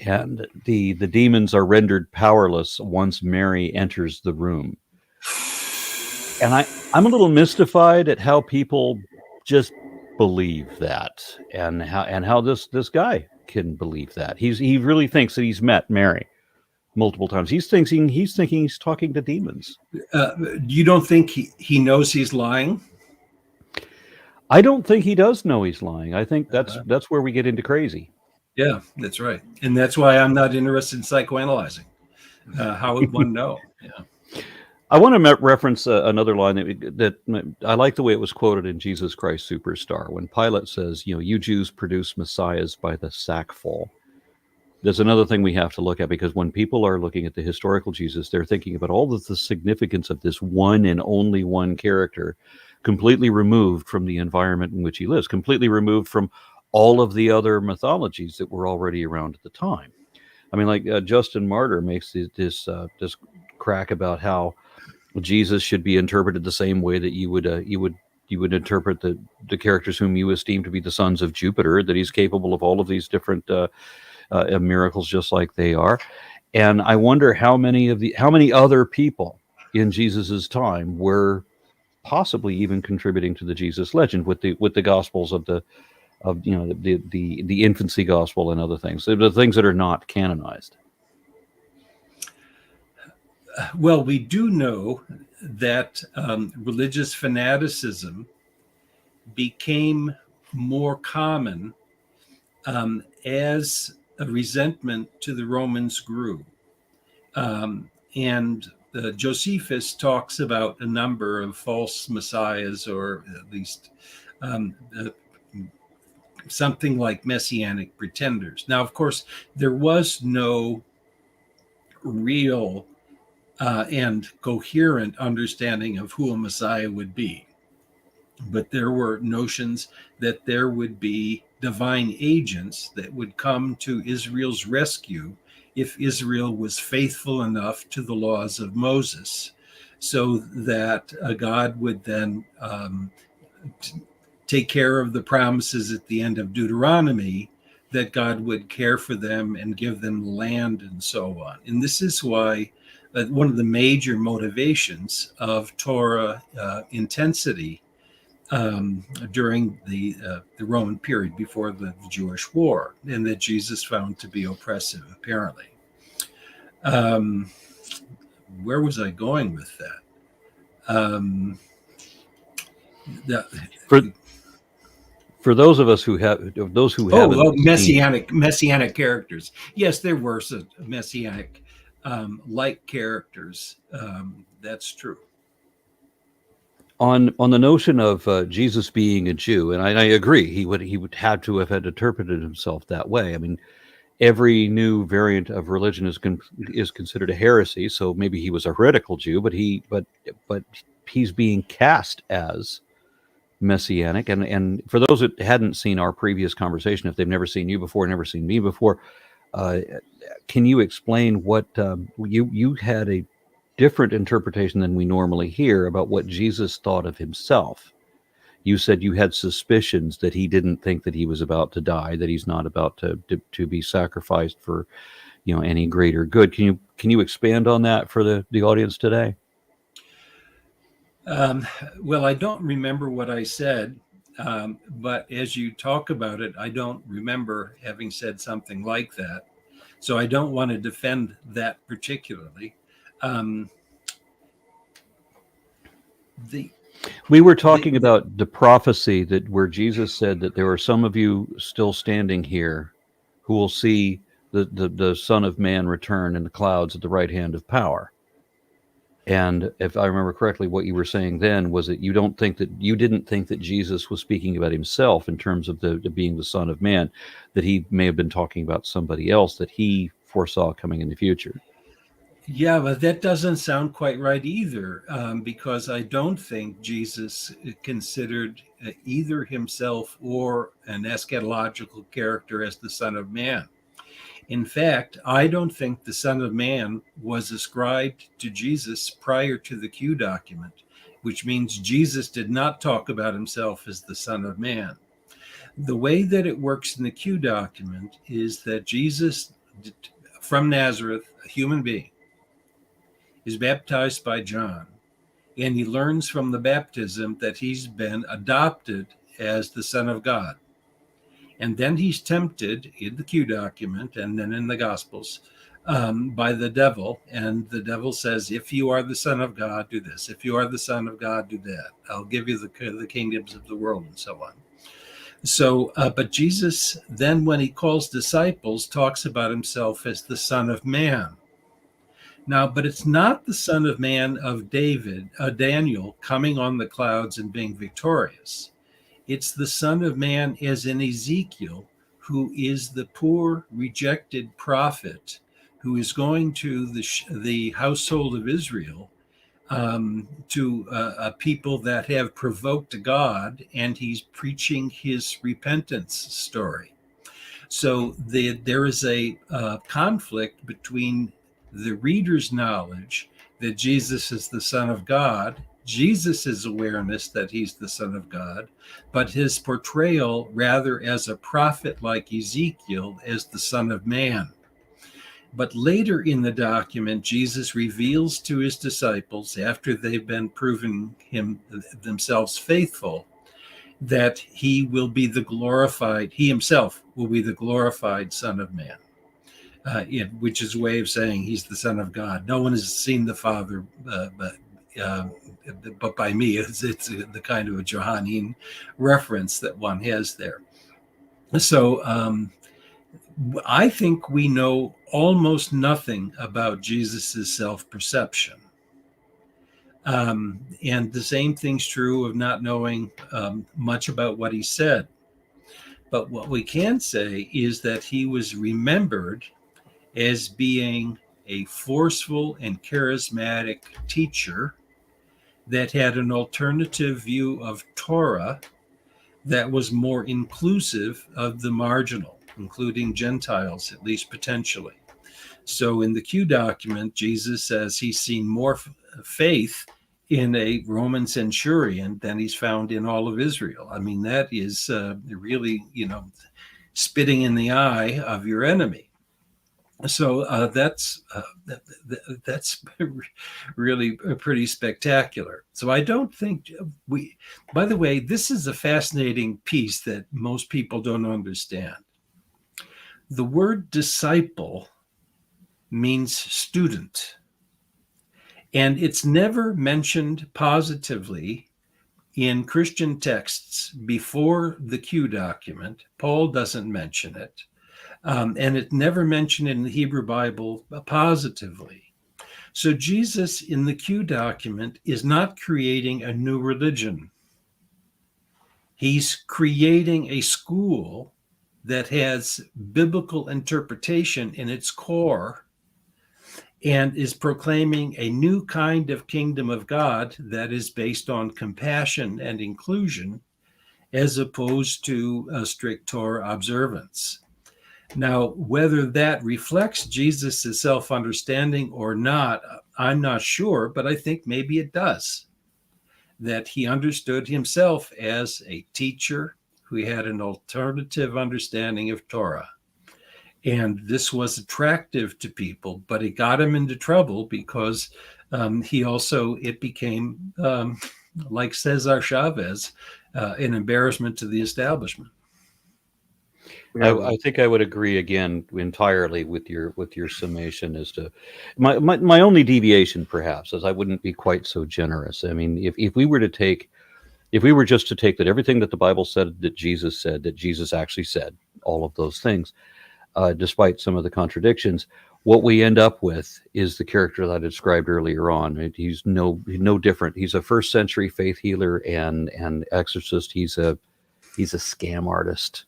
and the demons are rendered powerless once Mary enters the room. And I'm a little mystified at how people just believe that, and how this guy can believe that. He really thinks that he's met Mary multiple times. He's thinking he's talking to demons. You don't think he knows he's lying? I don't think he does know he's lying. I think that's where we get into crazy. Yeah, that's right, and that's why I'm not interested in psychoanalyzing. How would one know? Yeah. I want to reference another line that I like the way it was quoted in Jesus Christ Superstar, when Pilate says, you Jews produce messiahs by the sackful. There's another thing we have to look at, because when people are looking at the historical Jesus, they're thinking about all of the significance of this one and only one character, completely removed from the environment in which he lives, completely removed from all of the other mythologies that were already around at the time. I mean, like Justin Martyr makes this crack about how Jesus should be interpreted the same way that you would interpret the characters whom you esteem to be the sons of Jupiter, that he's capable of all of these different miracles just like they are. And I wonder how many other people in Jesus's time were possibly even contributing to the Jesus legend with the Gospels of the infancy gospel and other things, the things that are not canonized. Well, we do know that religious fanaticism became more common as a resentment to the Romans grew. And Josephus talks about a number of false messiahs, or at least something like messianic pretenders. Now, of course, there was no real and coherent understanding of who a Messiah would be. But there were notions that there would be divine agents that would come to Israel's rescue if Israel was faithful enough to the laws of Moses, so that God would then take care of the promises at the end of Deuteronomy, that God would care for them and give them land and so on. And this is why one of the major motivations of Torah intensity during the Roman period before the Jewish War, and that Jesus found to be oppressive, apparently. Where was I going with that? For those of us who have messianic characters. Yes, there were some messianic like characters. That's true. On the notion of Jesus being a Jew, and I agree, he would have to have had interpreted himself that way. I mean, every new variant of religion is considered a heresy. So maybe he was a heretical Jew, but he's being cast as messianic. And for those that hadn't seen our previous conversation, if they've never seen you before, never seen me before, can you explain what you had a different interpretation than we normally hear about what Jesus thought of himself? You said you had suspicions that he didn't think that he was about to die, that he's not about to be sacrificed for, any greater good. Can you expand on that for the audience today? Well, I don't remember what I said, but as you talk about it, I don't remember having said something like that. So I don't want to defend that particularly. We were talking about the prophecy where Jesus said that there are some of you still standing here who will see the Son of Man return in the clouds at the right hand of power. And if I remember correctly, what you were saying then was that you didn't think that Jesus was speaking about himself in terms of the being the Son of Man, that he may have been talking about somebody else that he foresaw coming in the future. Yeah, but that doesn't sound quite right either, because I don't think Jesus considered either himself or an eschatological character as the Son of Man. In fact, I don't think the Son of Man was ascribed to Jesus prior to the Q document, which means Jesus did not talk about himself as the Son of Man. The way that it works in the Q document is that Jesus from Nazareth, a human being, is baptized by John, and he learns from the baptism that he's been adopted as the Son of God. And then he's tempted in the Q document and then in the Gospels by the devil. And the devil says, if you are the Son of God, do this. If you are the Son of God, do that. I'll give you the kingdoms of the world and so on. So, but Jesus then, when he calls disciples, talks about himself as the Son of Man. Now, but it's not the Son of Man of Daniel, coming on the clouds and being victorious. It's the Son of Man, as in Ezekiel, who is the poor, rejected prophet who is going to the household of Israel, to a people that have provoked God, and he's preaching his repentance story. So there is a conflict between the reader's knowledge that Jesus is the Son of God, Jesus's awareness that he's the Son of God, but his portrayal rather as a prophet like Ezekiel as the Son of Man. But later in the document, Jesus reveals to his disciples, after they've been proven themselves faithful, that he himself will be the glorified Son of Man. Which is a way of saying he's the Son of God. No one has seen the Father, but by me. It's the kind of a Johannine reference that one has there. So I think we know almost nothing about Jesus's self-perception. And the same thing's true of not knowing much about what he said. But what we can say is that he was remembered as being a forceful and charismatic teacher that had an alternative view of Torah that was more inclusive of the marginal, including Gentiles, at least potentially. So in the Q document, Jesus says he's seen more faith in a Roman centurion than he's found in all of Israel. I mean, that is really, spitting in the eye of your enemy. So that's really pretty spectacular. So I don't think by the way, this is a fascinating piece that most people don't understand. The word disciple means student, and it's never mentioned positively in Christian texts before the Q document. Paul doesn't mention it. And it's never mentioned in the Hebrew Bible positively. So Jesus in the Q document is not creating a new religion. He's creating a school that has biblical interpretation in its core and is proclaiming a new kind of kingdom of God that is based on compassion and inclusion, as opposed to a strict Torah observance. Now, whether that reflects Jesus' self-understanding or not, I'm not sure, but I think maybe it does. That he understood himself as a teacher who had an alternative understanding of Torah. And this was attractive to people, but it got him into trouble because it became, like Cesar Chavez, an embarrassment to the establishment. I think I would agree again entirely with your summation as to my only deviation, perhaps, is I wouldn't be quite so generous. I mean, if we were just to take that everything that the Bible said that Jesus actually said, all of those things, despite some of the contradictions, what we end up with is the character that I described earlier on. He's no different. He's a first century faith healer and exorcist. He's a scam artist.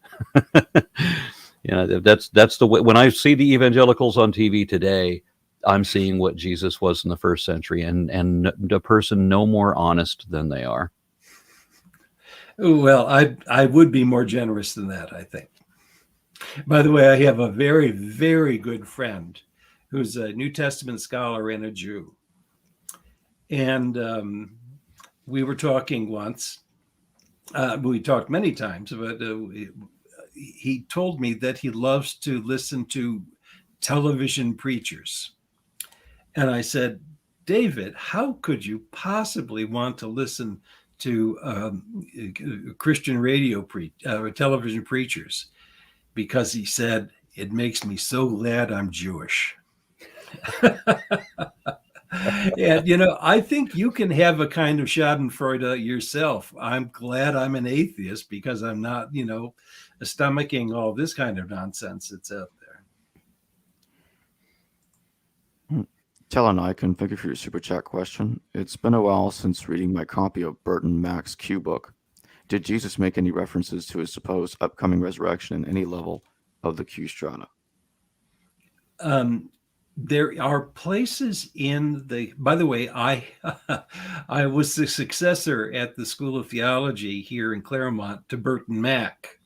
That's the way. When I see the evangelicals on TV today, I'm seeing what Jesus was in the first century, and a person no more honest than they are. Well, I would be more generous than that, I think. By the way, I have a very, very good friend who's a New Testament scholar and a Jew. And we were talking once. We talked many times, but he told me that he loves to listen to television preachers. And I said, David, how could you possibly want to listen to Christian radio television preachers? Because he said, it makes me so glad I'm Jewish. And, I think you can have a kind of schadenfreude yourself. I'm glad I'm an atheist because I'm not, stomaching all this kind of nonsense that's out there. Telenikon, thank you for your super chat question. It's been a while since reading my copy of Burton Mack's Q book. Did Jesus make any references to his supposed upcoming resurrection in any level of the Q strata? There are places by the way, I was the successor at the School of Theology here in Claremont to Burton Mack.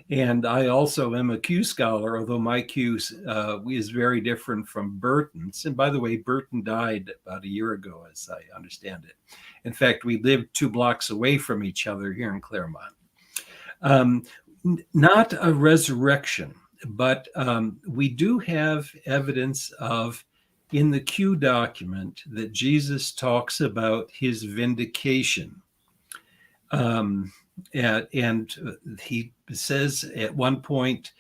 And I also am a Q scholar, although my Q is very different from Burton's. And by the way, Burton died about a year ago, as I understand it. In fact, we lived 2 blocks away from each other here in Claremont. Not a resurrection, but we do have evidence in the Q document that Jesus talks about his vindication. And he says at one point,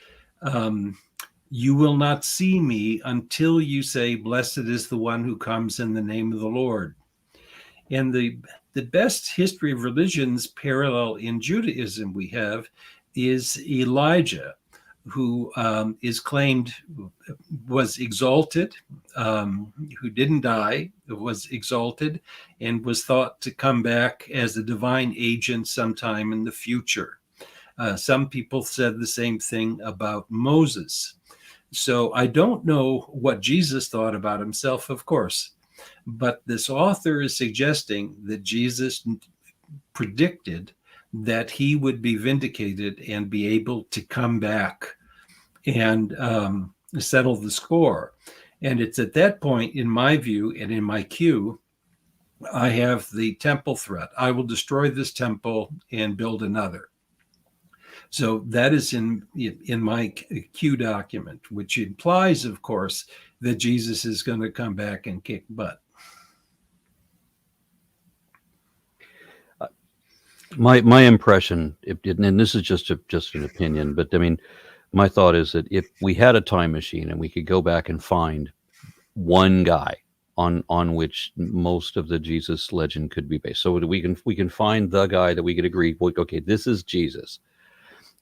you will not see me until you say, blessed is the one who comes in the name of the Lord. And the best history of religions parallel in Judaism we have is Elijah, who is claimed was exalted, who didn't die, was exalted, and was thought to come back as a divine agent sometime in the future. Some people said the same thing about Moses. So I don't know what Jesus thought about himself, of course, but this author is suggesting that Jesus predicted that he would be vindicated and be able to come back and settle the score. And it's at that point, in my view and in my Q, I have the temple threat. I will destroy this temple and build another. So that is in my Q document, which implies, of course, that Jesus is going to come back and kick butt. My impression, and this is just an opinion, but I mean, my thought is that if we had a time machine and we could go back and find one guy on which most of the Jesus legend could be based, so we can find the guy that we could agree, okay, this is Jesus,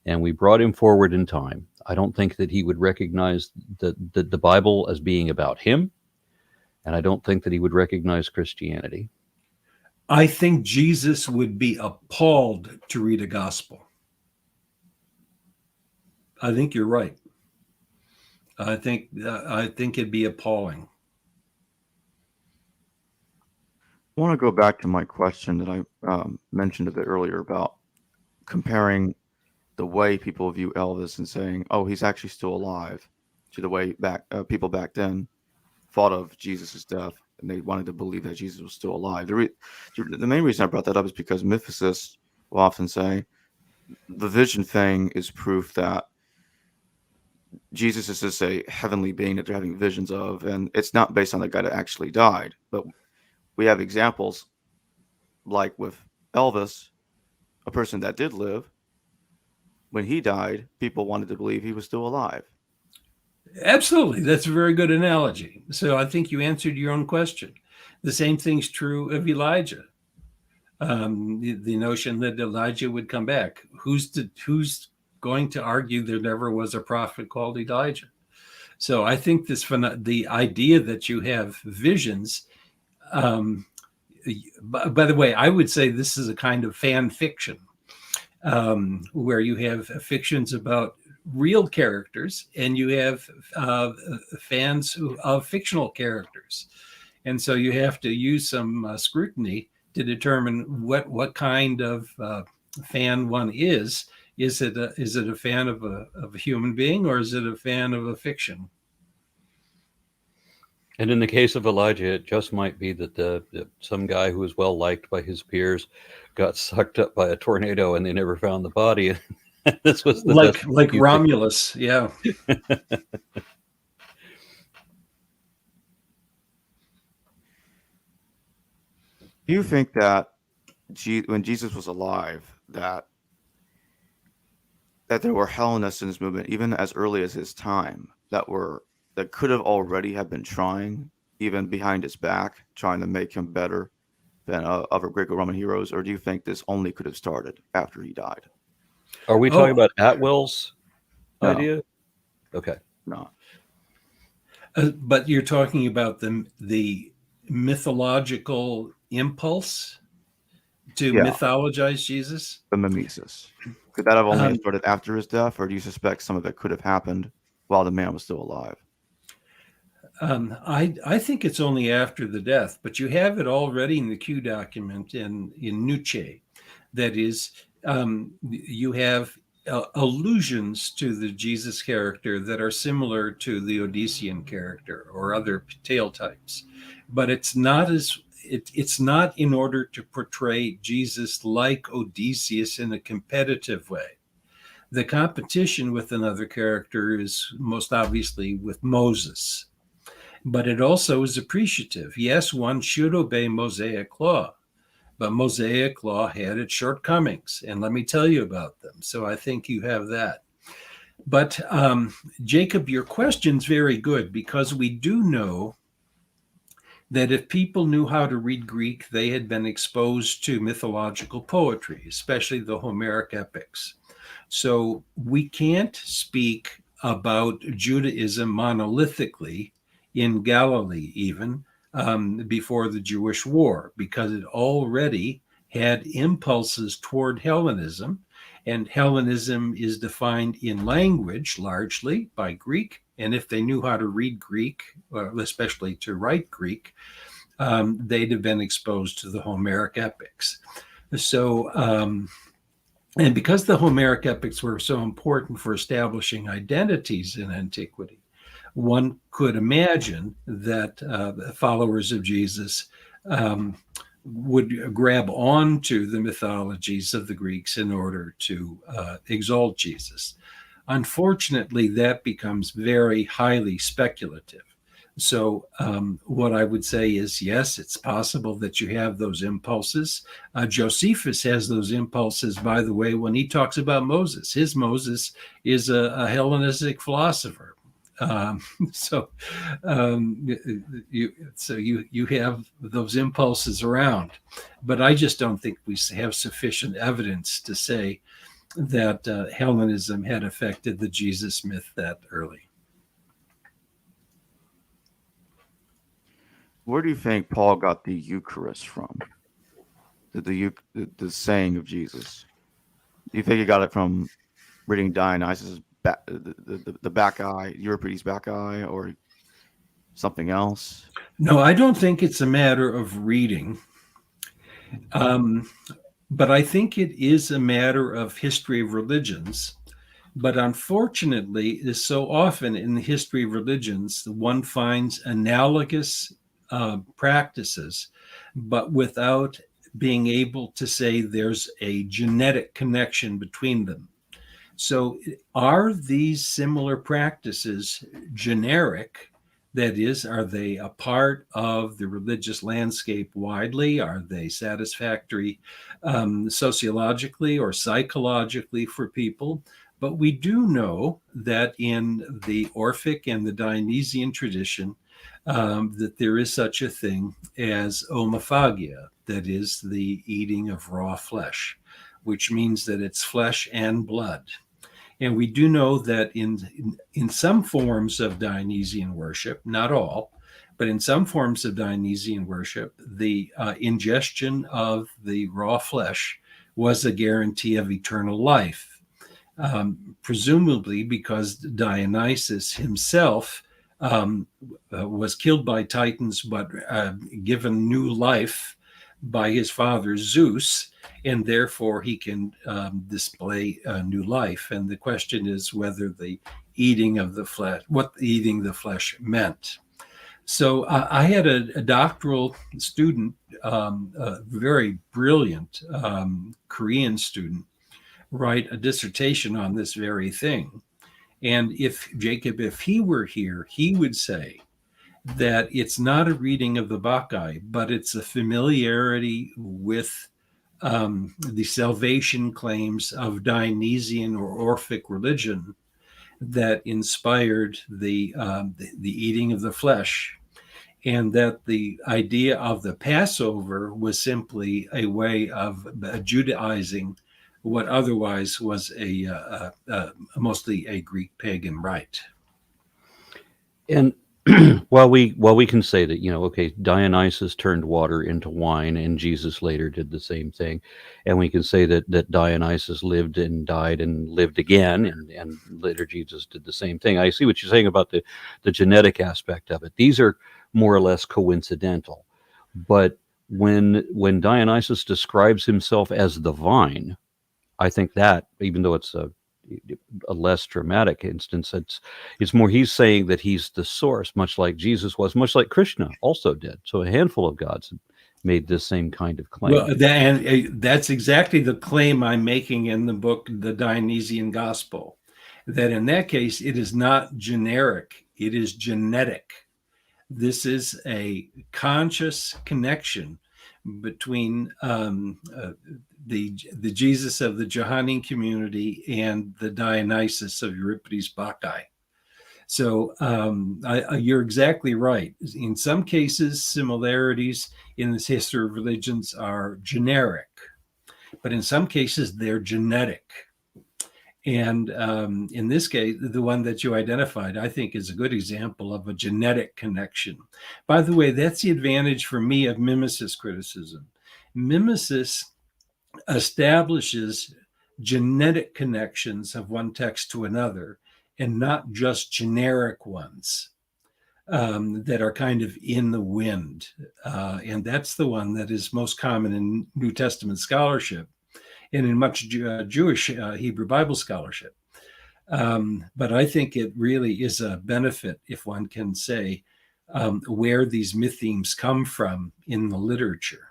and we brought him forward in time, I don't think that he would recognize the Bible as being about him, and I don't think that he would recognize Christianity. I think Jesus would be appalled to read a gospel. I think you're right. I think it'd be appalling. I want to go back to my question that I mentioned a bit earlier about comparing the way people view Elvis and saying, "Oh, he's actually still alive," to the way people back then thought of Jesus' death, and they wanted to believe that Jesus was still alive. The main reason I brought that up is because mythicists will often say the vision thing is proof that Jesus is just a heavenly being that they're having visions of, and it's not based on the guy that actually died. But we have examples like with Elvis, a person that did live. When he died, people wanted to believe he was still alive. Absolutely. That's a very good analogy. So I think you answered your own question. The same thing's true of Elijah. The notion that Elijah would come back. Who's going to argue there never was a prophet called Elijah? So I think the idea that you have visions, by the way, I would say this is a kind of fan fiction, where you have fictions about real characters and you have fans of fictional characters. And so you have to use some scrutiny to determine what kind of fan one is. Is it a fan of a human being, or is it a fan of a fiction? And in the case of Elijah, it just might be that some guy who was well liked by his peers got sucked up by a tornado and they never found the body. This was the like Romulus, yeah. Do you think that when Jesus was alive, that there were Hellenists in his movement, even as early as his time, that could have already have been trying, even behind his back, trying to make him better than other Greco-Roman heroes? Or do you think this only could have started after he died? Are we talking about Atwell's idea? Okay. No. But you're talking about the mythological impulse to mythologize Jesus? The mimesis. Could that have only started after his death, or do you suspect some of it could have happened while the man was still alive? I think it's only after the death, but you have it already in the Q document in Nuce. That is, you have allusions to the Jesus character that are similar to the Odyssean character or other tale types, but it's not in order to portray Jesus like Odysseus in a competitive way. The competition with another character is most obviously with Moses, but it also is appreciative. Yes, one should obey Mosaic law, but Mosaic law had its shortcomings, and let me tell you about them. So I think you have that. But Jacob, your question's very good, because we do know that if people knew how to read Greek, they had been exposed to mythological poetry, especially the Homeric epics. So we can't speak about Judaism monolithically in Galilee, even before the Jewish War, because it already had impulses toward Hellenism, and Hellenism is defined in language largely by Greek. And if they knew how to read Greek, especially to write Greek, they'd have been exposed to the Homeric epics. So, and because the Homeric epics were so important for establishing identities in antiquity, one could imagine that followers of Jesus would grab onto the mythologies of the Greeks in order to exalt Jesus. Unfortunately, that becomes very highly speculative. So what I would say is, yes, it's possible that you have those impulses. Josephus has those impulses, by the way, when he talks about Moses. His Moses is a Hellenistic philosopher. So you have those impulses around, but I just don't think we have sufficient evidence to say that Hellenism had affected the Jesus myth that early. Where do you think Paul got the Eucharist from? The saying of Jesus? Do you think he got it from reading Dionysus' the back eye, Euripides' back eye, or something else? No, I don't think it's a matter of reading. But I think it is a matter of history of religions. But unfortunately, so often in the history of religions, one finds analogous practices, but without being able to say there's a genetic connection between them. So are these similar practices generic? That is, are they a part of the religious landscape widely? Are they satisfactory sociologically or psychologically for people? But we do know that in the Orphic and the Dionysian tradition, that there is such a thing as omophagia, that is the eating of raw flesh, which means that it's flesh and blood. And we do know that in some forms of Dionysian worship, not all, but in some forms of Dionysian worship, the ingestion of the raw flesh was a guarantee of eternal life, presumably because Dionysus himself was killed by Titans, but given new life by his father Zeus, and therefore he can display new life. And the question is whether the eating of the flesh, what eating the flesh meant. So I had a doctoral student, a very brilliant Korean student, write a dissertation on this very thing. And if he were here, he would say that it's not a reading of the Bacchae, but it's a familiarity with the salvation claims of Dionysian or Orphic religion that inspired the eating of the flesh, and that the idea of the Passover was simply a way of Judaizing what otherwise was mostly a Greek pagan rite. And while we can say that, okay, Dionysus turned water into wine, and Jesus later did the same thing, and we can say that Dionysus lived and died and lived again, and later Jesus did the same thing. I see what you're saying about the genetic aspect of it. These are more or less coincidental, but when Dionysus describes himself as the vine, I think that, even though it's a less dramatic instance, it's more he's saying that he's the source, much like Jesus was, much like Krishna also did. So a handful of gods made this same kind of claim. Well, that's exactly the claim I'm making in the book, The Dionysian Gospel, that in that case, it is not generic, it is genetic. This is a conscious connection between the Jesus of the Johannine community and the Dionysus of Euripides Bacchae. So you're exactly right. In some cases, similarities in this history of religions are generic, but in some cases, they're genetic. And in this case, the one that you identified, I think, is a good example of a genetic connection. By the way, that's the advantage for me of mimesis criticism. Mimesis establishes genetic connections of one text to another, and not just generic ones that are kind of in the wind. And that's the one that is most common in New Testament scholarship and in much Jewish Hebrew Bible scholarship. But I think it really is a benefit if one can say where these mythemes come from in the literature.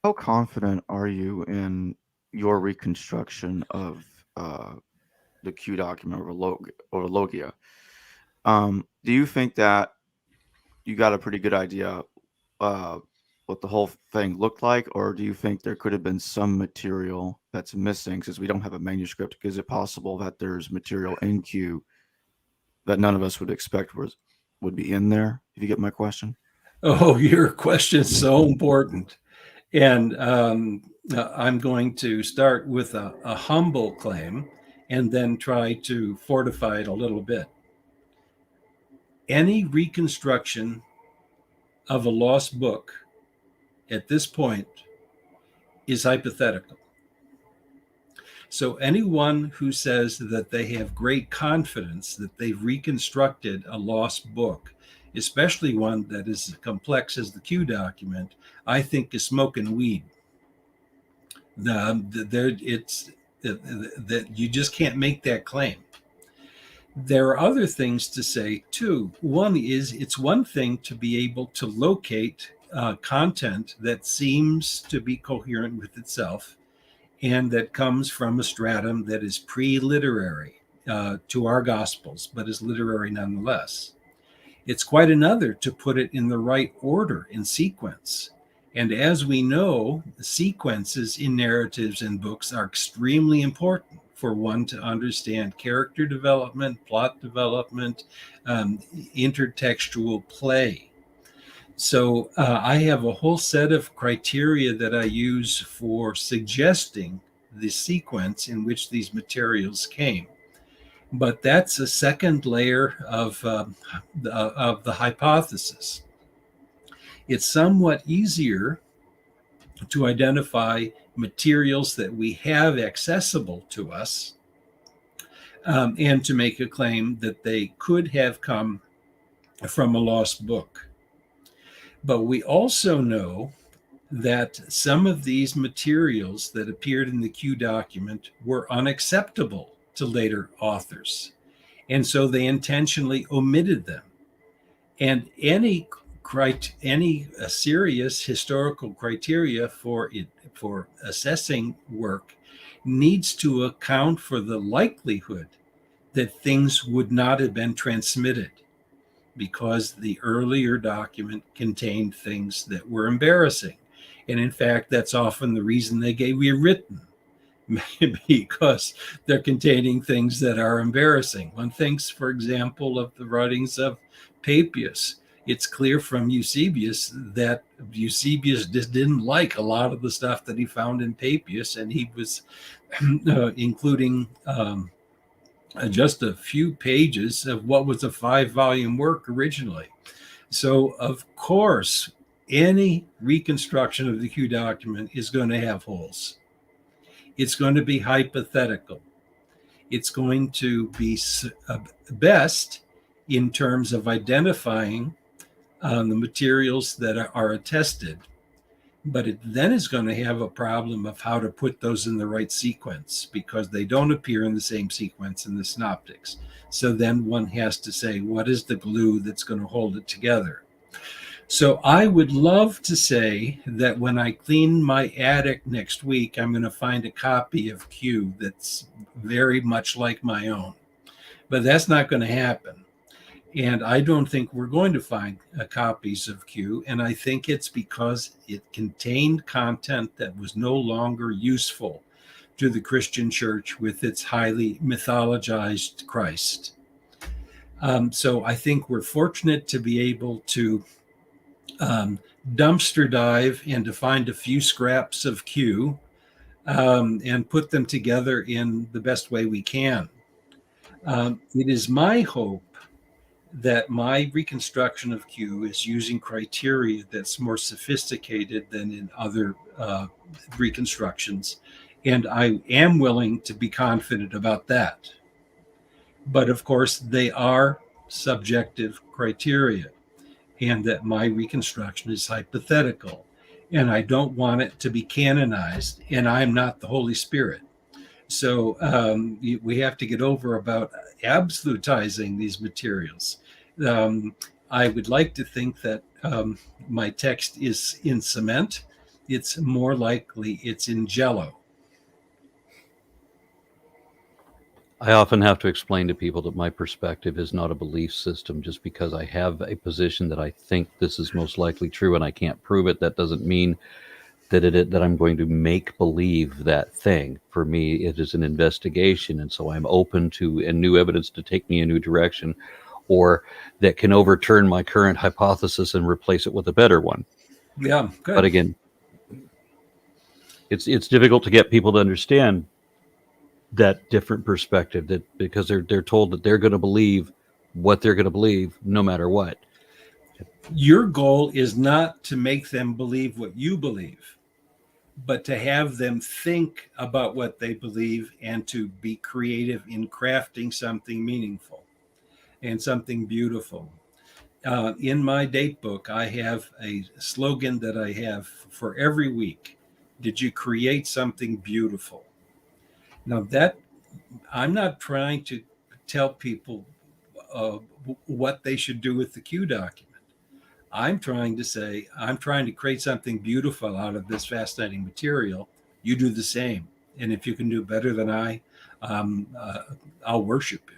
How confident are you in your reconstruction of the Q document or Logia? Do you think that you got a pretty good idea what the whole thing looked like, or do you think there could have been some material that's missing since we don't have a manuscript? Is it possible that there's material in Q that none of us would expect would be in there? If you get my question. Oh, your question is so important. And I'm going to start with a humble claim and then try to fortify it a little bit. Any reconstruction of a lost book at this point is hypothetical. So anyone who says that they have great confidence that they've reconstructed a lost book, especially one that is as complex as the Q document, I think is smoking weed. That you just can't make that claim. There are other things to say too. One is, it's one thing to be able to locate content that seems to be coherent with itself and that comes from a stratum that is pre-literary to our Gospels, but is literary nonetheless. It's quite another to put it in the right order, in sequence. And as we know, sequences in narratives and books are extremely important for one to understand character development, plot development, intertextual play. So I have a whole set of criteria that I use for suggesting the sequence in which these materials came. But that's a second layer of the hypothesis. It's somewhat easier to identify materials that we have accessible to us, and to make a claim that they could have come from a lost book. But we also know that some of these materials that appeared in the Q document were unacceptable to later authors. And so they intentionally omitted them. And any serious historical criteria for assessing work needs to account for the likelihood that things would not have been transmitted because the earlier document contained things that were embarrassing. And in fact, that's often the reason they get rewritten, because they're containing things that are embarrassing. One thinks, for example, of the writings of Papias. It's clear from Eusebius that Eusebius just didn't like a lot of the stuff that he found in Papias, and he was including just a few pages of what was a 5-volume work originally. So, of course, any reconstruction of the Q document is going to have holes. It's going to be hypothetical. It's going to be best in terms of identifying the materials that are attested, but it then is going to have a problem of how to put those in the right sequence, because they don't appear in the same sequence in the synoptics. So then one has to say, what is the glue that's going to hold it together? So I would love to say that when I clean my attic next week, I'm going to find a copy of Q that's very much like my own. But that's not going to happen. And I don't think we're going to find copies of Q. And I think it's because it contained content that was no longer useful to the Christian church with its highly mythologized Christ. So I think we're fortunate to be able to dumpster dive and to find a few scraps of Q and put them together in the best way we can. It is my hope that my reconstruction of Q is using criteria that's more sophisticated than in other reconstructions. And I am willing to be confident about that. But of course, they are subjective criteria, and that my reconstruction is hypothetical. And I don't want it to be canonized, and I'm not the Holy Spirit. So we have to get over about absolutizing these materials. I would like to think that my text is in cement. It's more likely it's in jello. I often have to explain to people that my perspective is not a belief system. Just because I have a position that I think this is most likely true and I can't prove it, that doesn't mean that I'm going to make believe that thing. For me, it is an investigation, and so I'm open to new evidence to take me a new direction, or that can overturn my current hypothesis and replace it with a better one. Yeah, good. But again, it's difficult to get people to understand that different perspective, that because they're told that they're going to believe what they're going to believe no matter what. Your goal is not to make them believe what you believe, but to have them think about what they believe and to be creative in crafting something meaningful and something beautiful. In my date book, I have a slogan that I have for every week. Did you create something beautiful? Now, that I'm not trying to tell people what they should do with the Q document. I'm trying to say, I'm trying to create something beautiful out of this fascinating material. You do the same. And if you can do better than I'll worship you.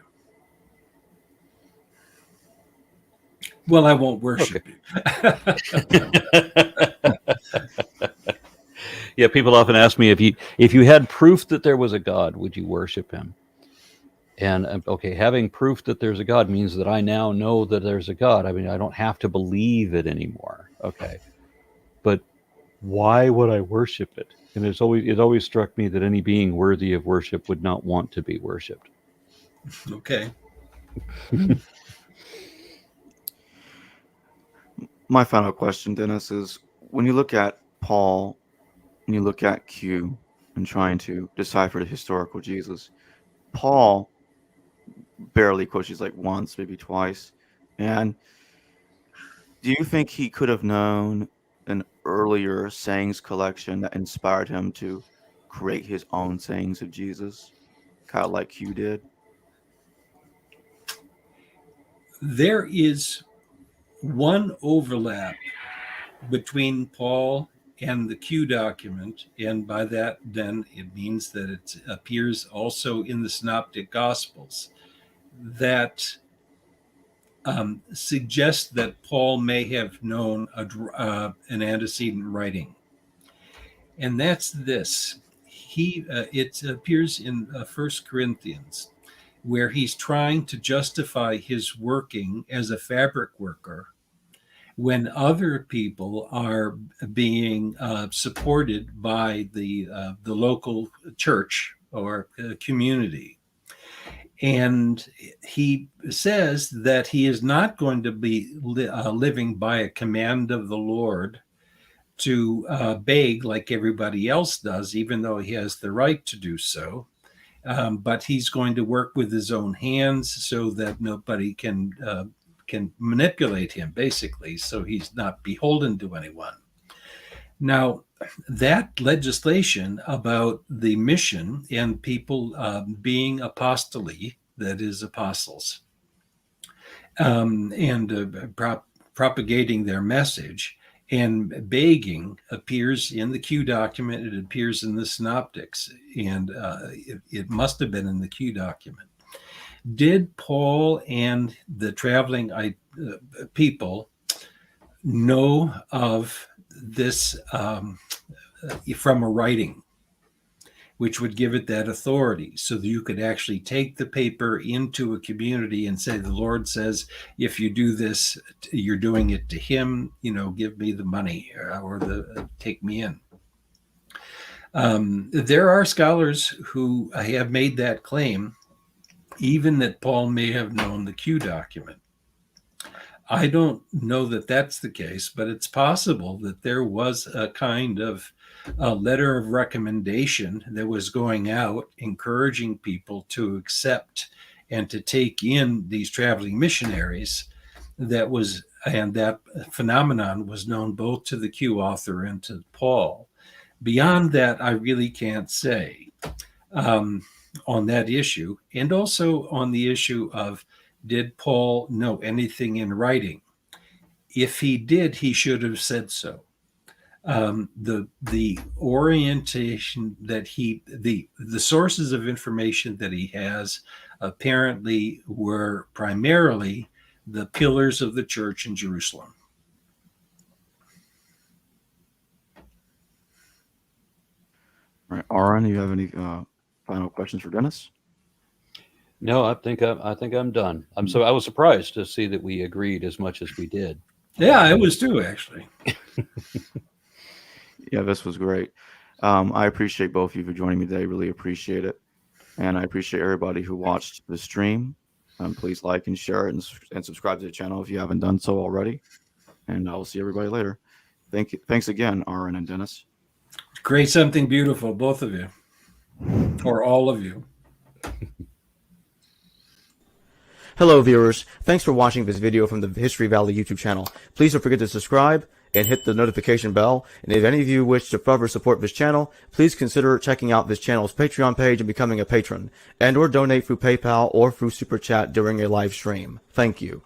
Well, I won't worship you. Yeah, people often ask me, if you had proof that there was a God, would you worship him? And okay, having proof that there's a God means that I now know that there's a God. I mean, I don't have to believe it anymore. Okay, but why would I worship it? And it always struck me that any being worthy of worship would not want to be worshipped. Okay. My final question, Dennis, is when you look at Paul and you look at Q and trying to decipher the historical Jesus, Paul barely quotes Jesus like once, maybe twice. And do you think he could have known an earlier sayings collection that inspired him to create his own sayings of Jesus, kind of like Q did? There is one overlap between Paul and the Q document, and by that then it means that it appears also in the Synoptic Gospels, that suggests that Paul may have known an antecedent writing, and that's this. It appears in 1 Corinthians, where he's trying to justify his working as a fabric worker when other people are being supported by the local church or community. And he says that he is not going to be living by a command of the Lord to beg like everybody else does, even though he has the right to do so. But he's going to work with his own hands so that nobody can manipulate him, basically, so he's not beholden to anyone. Now, that legislation about the mission and people being apostoli, that is, apostles, and propagating their message and begging appears in the Q document. It appears in the Synoptics, and it must have been in the Q document. Did Paul and the traveling people know of this from a writing, which would give it that authority, so that you could actually take the paper into a community and say, the Lord says, if you do this, you're doing it to him, give me the money or take me in. There are scholars who have made that claim, even that Paul may have known the Q document. I don't know that that's the case, but it's possible that there was a kind of a letter of recommendation that was going out, encouraging people to accept and to take in these traveling missionaries. And that phenomenon was known both to the Q author and to Paul. Beyond that, I really can't say on that issue, and also on the issue of, did Paul know anything in writing? If he did, he should have said so. The orientation that the sources of information that he has apparently were primarily the pillars of the church in Jerusalem. All right, Aron, do you have any final questions for Dennis? No, I think I'm done. I was surprised to see that we agreed as much as we did. Yeah, I was too, actually. Yeah, this was great. I appreciate both of you for joining me today. Really appreciate it. And I appreciate everybody who watched the stream. Please like and share it and subscribe to the channel if you haven't done so already. And I will see everybody later. Thank you. Thanks again, Aron and Dennis. Create something beautiful, both of you, or all of you. Hello, viewers. Thanks for watching this video from the History Valley YouTube channel. Please don't forget to subscribe and hit the notification bell. And if any of you wish to further support this channel, please consider checking out this channel's Patreon page and becoming a patron, and or donate through PayPal or through Super Chat during a live stream. Thank you.